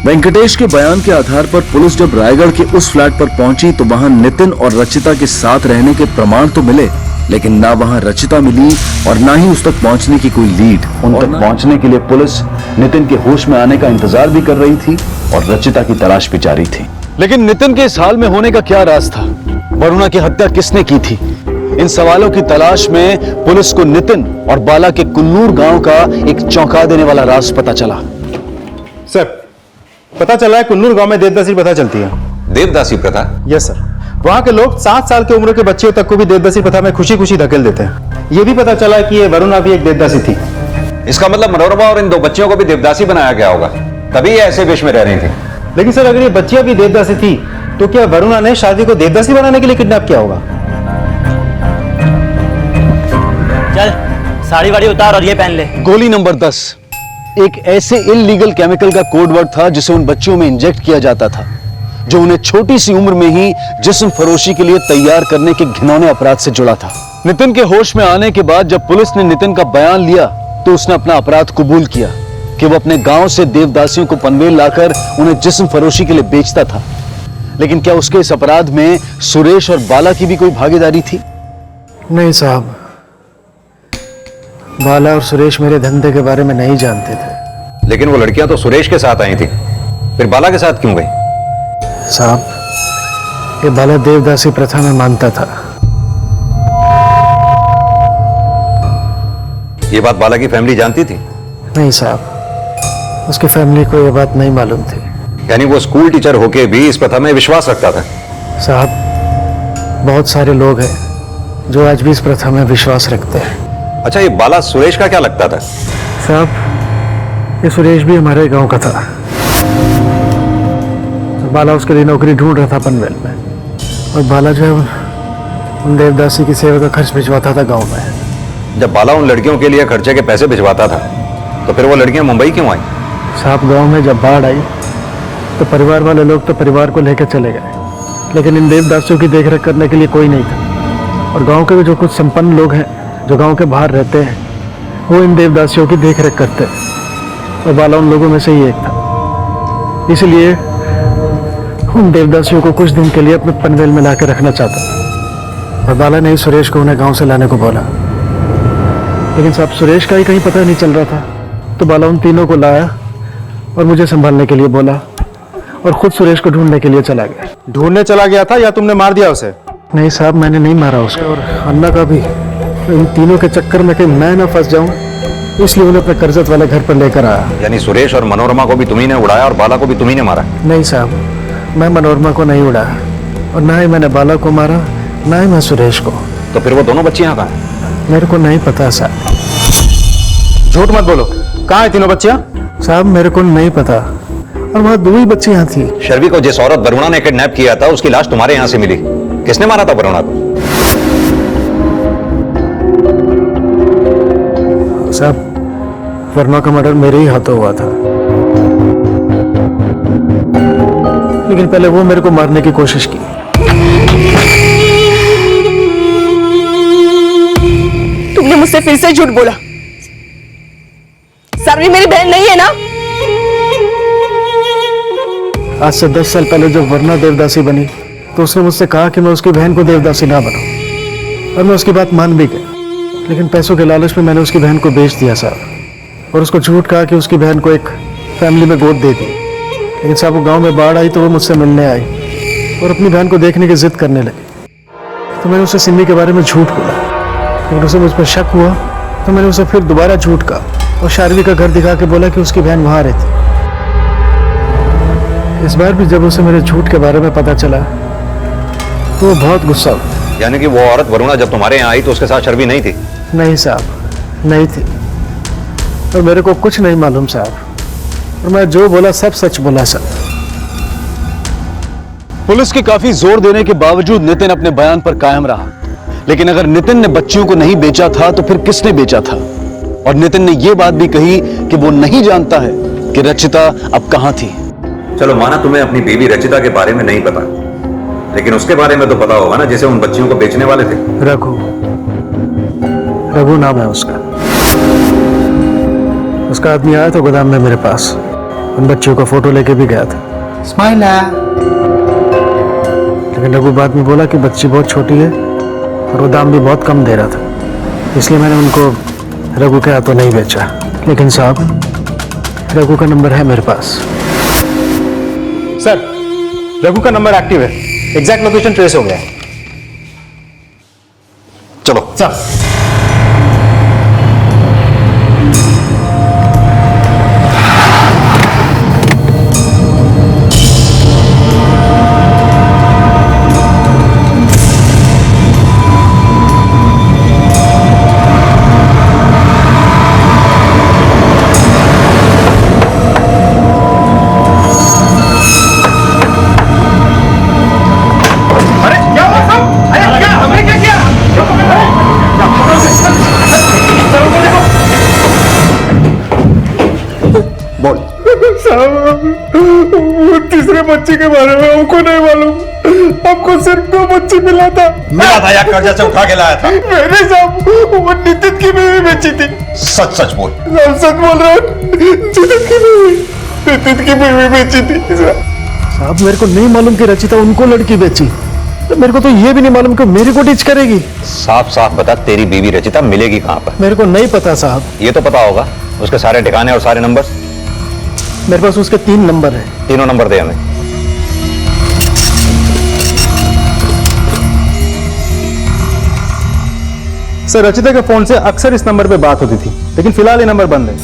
वेंकटेश के बयान के आधार पर पुलिस जब रायगढ़ के उस फ्लैट पर पहुंची तो वहां नितिन और रचिता के साथ रहने के प्रमाण तो मिले, लेकिन ना वहां रचिता मिली और ना ही उस तक पहुंचने की कोई लीड। उन तक पहुंचने के लिए पुलिस नितिन के होश में आने का इंतजार भी कर रही थी और रचिता की तलाश भी जारी थी। लेकिन नितिन के इस हाल में होने का क्या राज था? वरुणा की हत्या किसने की थी? इन सवालों की तलाश में पुलिस को नितिन और बाला के कुन्नूर गांव का एक चौंका देने वाला राज पता चला। सर, पता चला है कुन्नूर गांव में देवदासी प्रथा चलती है। देवदासी प्रथा? Yes sir. वहां के लोग 7 साल की उम्र के बच्चों तक को भी देवदासी प्रथा में खुशी खुशी धकेल देते हैं। ये भी पता चला कि ये वरुणा भी एक देवदासी थी। इसका मतलब मनोरमा और इन 2 बच्चियों को भी देवदासी बनाया गया होगा, तभी ये ऐसे वेश में रह रही थी। लेकिन सर, अगर ये बच्चियां भी देवदासी थी तो क्या वरुणा ने शादी को देवदासी बनाने के लिए किडनैप किया होगा? चल साड़ी वाड़ी उतार और ये पहन ले। गोली नंबर 10 एक ऐसे इल्लीगल केमिकल का कोड वर्ड था जिसे उन बच्चियों में इंजेक्ट किया जाता था, जो उन्हें छोटी सी उम्र में ही जिस्म फरोशी के लिए तैयार करने के घिनौने अपराध से जुड़ा था। नितिन के होश में आने के बाद जब पुलिस ने नितिन का बयान लिया तो उसने अपना अपराध कबूल किया कि वो अपने गांव से देवदासियों को पनवेल लाकर उन्हें जिस्म फरोशी के लिए बेचता था। लेकिन क्या उसके इस अपराध में सुरेश और बाला की भी कोई भागीदारी थी? नहीं साहब, बाला और सुरेश मेरे धंधे के बारे में नहीं जानते थे। लेकिन वो लड़कियां तो सुरेश के साथ आई थी, फिर बाला के साथ क्यों गई? साहब, ये बाला देवदासी प्रथा में मानता था। ये बात बाला की फैमिली जानती थी? नहीं साहब, उसकी फैमिली को ये बात नहीं मालूम थी। यानी वो स्कूल टीचर होके भी इस प्रथा में विश्वास रखता था? साहब, बहुत सारे लोग हैं जो आज भी इस प्रथा में विश्वास रखते हैं। अच्छा, ये बाला सुरेश का क्या लगता था? साहब, ये सुरेश भी हमारे गांव का था। तो बाला उसके लिए नौकरी ढूंढ रहा था पनवेल में, और बाला जो है उन देवदासी की सेवा का खर्च भिजवाता था गांव में। जब बाला उन लड़कियों के लिए खर्चे के पैसे भिजवाता था तो फिर वो लड़कियां मुंबई क्यों आई? साहब, गांव में जब बाढ़ आई तो परिवार वाले लोग तो परिवार को लेकर चले गए, लेकिन इन देवदासियों की देखरेख करने के लिए कोई नहीं था। और गांव के जो कुछ संपन्न लोग हैं जो गांव के बाहर रहते हैं, वो इन देवदासियों की देखरेख करते हैं, और बाला उन लोगों में से ही एक था। इसलिए उन देवदासियों को कुछ दिन के लिए अपने पनवेल में लाकर रखना चाहता था, और बाला ने ही सुरेश को उन्हें गांव से लाने को बोला। लेकिन साहब, सुरेश का ही कहीं पता नहीं चल रहा था, तो बाला उन तीनों को लाया और मुझे संभालने के लिए बोला, और खुद सुरेश को ढूंढने के लिए चला गया। ढूंढने चला गया था या तुमने मार दिया उसे? नहीं साहब, मैंने नहीं मारा उसको, और अन्ना का भी। इन तीनों के चक्कर में कहीं मैं ना फंस जाऊं, इसलिए उन्हें अपने कर्जत वाले घर पर लेकर आया। यानी सुरेश और मनोरमा को भी तुम्ही ने उड़ाया और बाला को भी तुम्ही ने मारा? नहीं साहब, मैं मनोरमा को नहीं उड़ाया, और ना ही मैंने बाला को मारा, ना ही मैं सुरेश को। तो फिर वो दोनों बच्चियां कहाँ हैं? मेरे को नहीं पता साहब। झूठ मत बोलो, कहाँ है तीनों बच्चियां? साहब, मेरे को नहीं पता, और वहाँ दो ही बच्चियां थी। शर्वी को जिस औरत वरुणा ने किडनैप किया था उसकी लाश तुम्हारे यहाँ से मिली। किसने मारा था वरुणा को? साहब, वरुणा का मर्डर मेरे ही हाथों हुआ था, लेकिन पहले वो मेरे को मारने की कोशिश की। तुमने मुझसे फिर से झूठ बोला। सर्वी मेरी बहन नहीं है ना? आज से 10 साल पहले जब वरुणा देवदासी बनी तो उसने मुझसे कहा कि मैं उसकी बहन को देवदासी ना बनाऊं, और मैं उसकी बात मान भी गया। लेकिन पैसों के लालच में मैंने उसकी बहन को बेच दिया साहब, और उसको झूठ कहा कि उसकी बहन को एक फैमिली में गोद दे दी। लेकिन साहब, वो गांव में बाढ़ आई तो वो मुझसे मिलने आई और अपनी बहन को देखने की जिद करने लगी। तो मैंने उसे सिमी के बारे में झूठ बोला, लेकिन उसे मुझ पर शक हुआ तो मैंने उसे फिर दोबारा झूठ कहा और शार्वी का घर दिखा के बोला कि उसकी बहन वहां रहती। इस बार भी जब उसे मेरे झूठ के बारे में पता चला तो वो बहुत गुस्सा हुआ। यानी कि वो औरत वरुणा जब तुम्हारे यहाँ आई तो उसके साथ शर्वी नहीं थी? नहीं साहब, नहीं थी, और मेरे को कुछ नहीं मालूम साहब, और मैं जो बोला सब सच बोला साहब। पुलिस के काफी जोर देने के बावजूद नितिन अपने बयान पर कायम रहा। लेकिन अगर नितिन ने बच्चियों को नहीं बेचा था तो फिर किसने बेचा था? और नितिन ने यह बात भी कही कि वो नहीं जानता है कि रचिता अब कहां थी। चलो माना तुम्हें अपनी बीवी रचिता के बारे में नहीं पता, लेकिन उसके बारे में तो पता होगा ना, जिसे उन बच्चियों को बेचने वाले थे। रघु नाम है उसका। उसका आदमी आया था गोदाम में मेरे पास, उन बच्चियों का फोटो लेके भी गया था। लेकिन रघु बाद में बोला कि बच्ची बहुत छोटी है और वो दाम भी बहुत कम दे रहा था, इसलिए मैंने उनको रघु के हाथों नहीं बेचा। लेकिन साहब, रघु का नंबर है मेरे पास। सर, रघु का नंबर एक्टिव है, एग्जैक्ट लोकेशन ट्रेस हो गया है। चलो सर। अरे क्या हुआ सब? अरे क्या हमने क्या किया? बोल। साहब, वो तीसरे बच्चे के बारे में हमको नहीं मालूम। हमको सिर्फ 2 बच्चे मिला था। मिला था या कर्जा से उठा के लाया था? मैंने साहब वो नितिन की बीवी बेची थी। सच सच बोल। साहब सच बोल रहा हूँ, नितिन की बीवी बेची थी। साहब मेरे को नहीं मालूम कि रचिता उनको लड़की बेची। मेरे को तो ये भी नहीं मालूम कि मेरे को टीच करेगी। साफ साफ बता, तेरी बीवी रचिता मिलेगी कहाँ पर? मेरे को नहीं पता साहब। ये तो पता होगा, उसके सारे ठिकाने और सारे नंबर। मेरे पास उसके 3 नंबर है। तीनों नंबर दे हमें। सर, रचिता के फोन से अक्सर इस नंबर पे बात होती थी, लेकिन फिलहाल ये नंबर बंद है।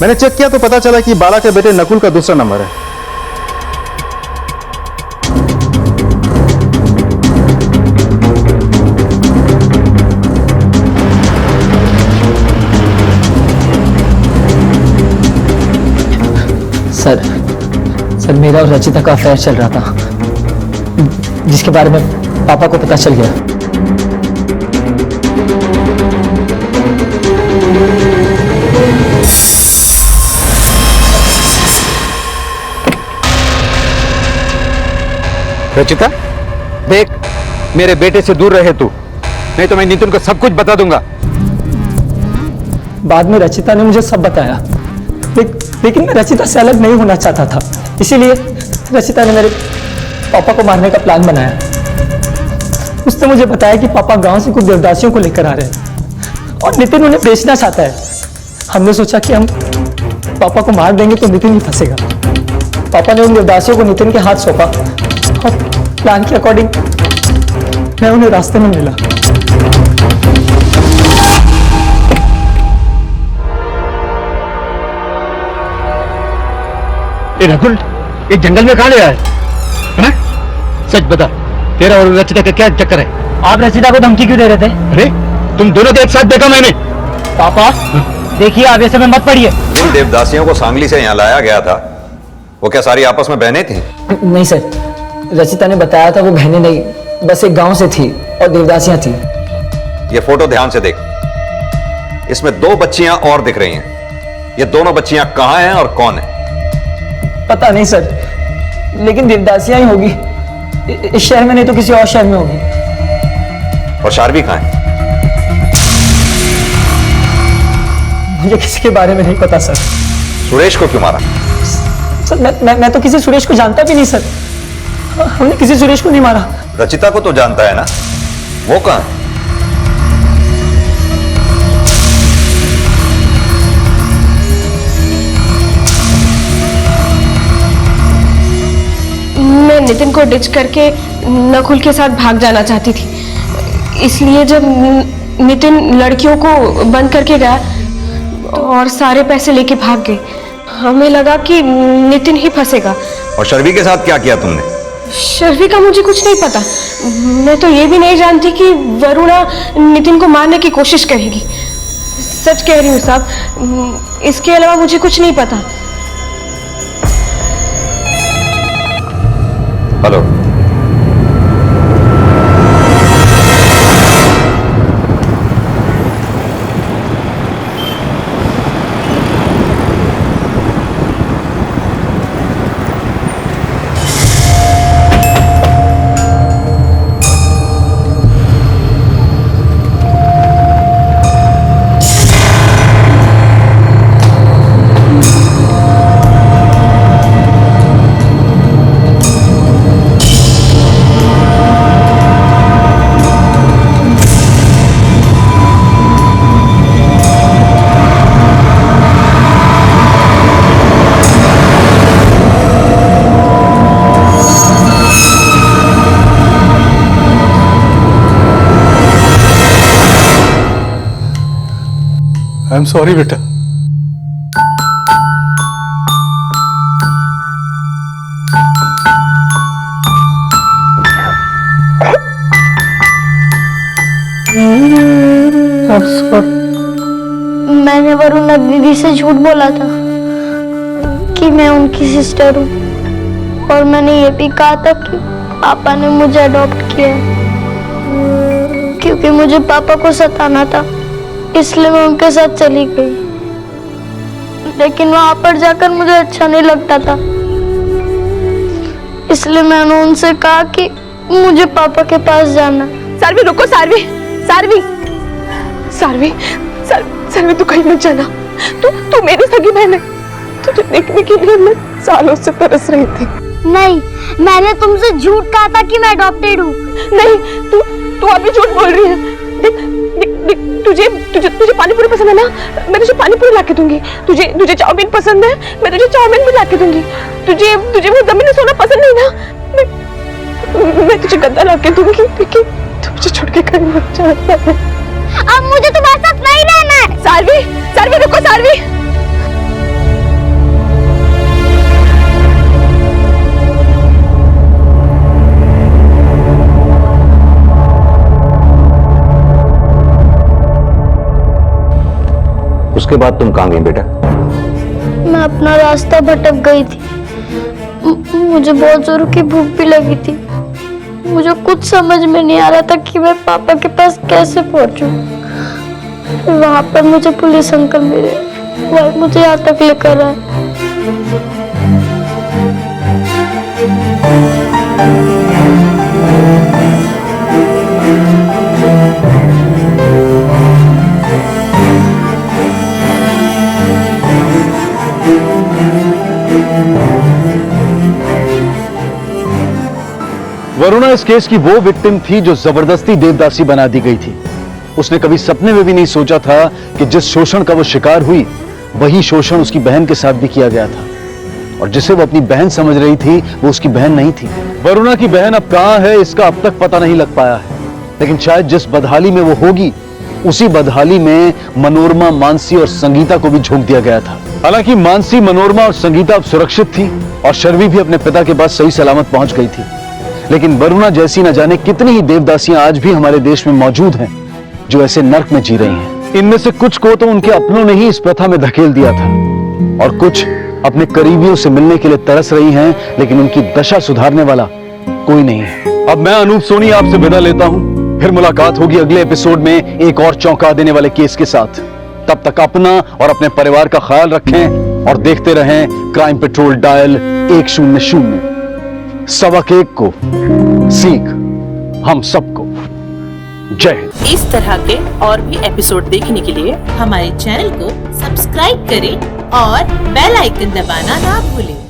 मैंने चेक किया तो पता चला कि बाला के बेटे नकुल का दूसरा नंबर है। सर मेरा और रचिता का अफेयर चल रहा था, जिसके बारे में पापा को पता चल गया। रचिता, देख, मेरे बेटे से दूर रहे तू, नहीं तो मैं नितिन को सब कुछ बता दूंगा। बाद में रचिता ने मुझे सब बताया, लेकिन मैं रचिता से अलग नहीं होना चाहता था। इसीलिए रचिता ने मेरे पापा को मारने का प्लान बनाया। उसने मुझे बताया कि पापा गांव से कुछ देवदासियों को लेकर आ रहे हैं और नितिन उन्हें बेचना चाहता है। हमने सोचा कि हम पापा को मार देंगे तो नितिन ही फंसेगा। पापा ने उन देवदासियों को नितिन के हाथ सौंपा और प्लान के अकॉर्डिंग मैं उन्हें रास्ते में मिला। नकुल, ये जंगल में कहाँ ले आया है? सच बता, तेरा और रचिता का क्या चक्कर है? आप रचिता को धमकी क्यों दे रहे थे? अरे तुम दोनों को एक साथ देखा मैंने। पापा देखिए, आप ऐसे में मत पड़िए। जिन देवदासियों को सांगली से यहाँ लाया गया था, वो क्या सारी आपस में बहनें थी? नहीं सर, रचिता ने बताया था वो बहनें नहीं, बस एक गांव से थी और देवदासियां थी। ये फोटो ध्यान से देख, इसमें 2 बच्चियां और दिख रही हैं। ये दोनों बच्चियां कहाँ हैं और कौन है? पता नहीं सर, लेकिन देवदासियां ही होगी। इस शहर में नहीं तो किसी और शहर में होगी। और शार्वी कहाँ है? मुझे किसी के बारे में नहीं पता सर। सुरेश को क्यों मारा? सर मैं तो किसी सुरेश को जानता भी नहीं सर। हमने किसी सुरेश को नहीं मारा। रचिता को तो जानता है ना, वो कहाँ है? मैं नितिन को डिच करके नकुल के साथ भाग जाना चाहती थी, इसलिए जब नितिन लड़कियों को बंद करके गया और सारे पैसे लेके भाग गए, हमें लगा कि नितिन ही फंसेगा। और शर्वी के साथ क्या किया तुमने? शर्वी का मुझे कुछ नहीं पता। मैं तो ये भी नहीं जानती कि वरुणा नितिन को मारने की कोशिश करेगी। सच कह रही हूँ साहब, इसके अलावा मुझे कुछ नहीं पता। हेलो, आई एम सॉरी बेटा। मैंने वरुणा दीदी से झूठ बोला था कि मैं उनकी सिस्टर हूँ, और मैंने ये भी कहा था कि पापा ने मुझे अडॉप्ट किया है। क्योंकि मुझे पापा को सताना था, इसलिए मैं उनके साथ चली गई। लेकिन वहां पर जाकर मुझे अच्छा नहीं लगता था, इसलिए मैंने उनसे कहा कि मुझे पापा के पास जाना। सारवी रुको, सारवी सारवी सारवी सारवी तू कहीं मत जाना। तू मेरी सगी बहन है, तुझे देखने के लिए मैं सालों से तरस रही थी। नहीं, मैंने तुमसे झूठ कहा था कि मैं अडॉप्टेड हूँ। नहीं, तू अभी झूठ बोल रही है। देख तुझे पानी पूरी पसंद है ना, मैं तुझे पानी पूरी ला के दूंगी। तुझे चाउमीन पसंद है, मैं तुझे चाउमीन भी ला के दूंगी। तुझे वो जमीन में सोना पसंद नहीं ना, मैं तुझे गद्दा ला के दूंगी, लेकिन तू मुझे छोड़ के कहीं मत जाना। अब मुझे तुम्हारे साथ नहीं रहना है। सारवी रुको, सारवी। उसके बाद तुम कहाँ गई बेटा? मैं अपना रास्ता भटक गई थी। मुझे बहुत जोर की भूख भी लगी थी। मुझे कुछ समझ में नहीं आ रहा था कि मैं पापा के पास कैसे पहुंचूं। वहां पर मुझे पुलिस अंकल मिले, वह मुझे यहाँ तक लेकर आए। वरुणा इस केस की वो विक्टिम थी जो जबरदस्ती देवदासी बना दी गई थी। उसने कभी सपने में भी नहीं सोचा था कि जिस शोषण का वो शिकार हुई, वही शोषण उसकी बहन के साथ भी किया गया था, और जिसे वो अपनी बहन समझ रही थी वो उसकी बहन नहीं थी। वरुणा की बहन अब कहां है इसका अब तक पता नहीं लग पाया है, लेकिन शायद जिस बदहाली में वो होगी, उसी बदहाली में मनोरमा, मानसी और संगीता को भी झोंक दिया गया था। हालांकि मानसी, मनोरमा और संगीता अब सुरक्षित थी और शर्वी भी अपने पिता के पास सही सलामत पहुंच गई थी, लेकिन वरुणा जैसी न जाने कितनी ही देवदासियां आज भी हमारे देश में मौजूद हैं जो ऐसे नर्क में जी रही हैं। इनमें से कुछ को तो उनके अपनों ने ही इस प्रथा में धकेल दिया था, और कुछ अपने करीबियों से मिलने के लिए तरस रही हैं, लेकिन उनकी दशा सुधारने वाला कोई नहीं है। अब मैं अनूप सोनी आपसे विदा लेता हूं, फिर मुलाकात होगी अगले एपिसोड में एक और चौंका देने वाले केस के साथ। तब तक अपना और अपने परिवार का ख्याल रखें और देखते रहें क्राइम पेट्रोल डायल 100। सबक एक को सीख हम सबको। जय हिंद। इस तरह के और भी एपिसोड देखने के लिए हमारे चैनल को सब्सक्राइब करें और बेल आइकन दबाना ना भूलें।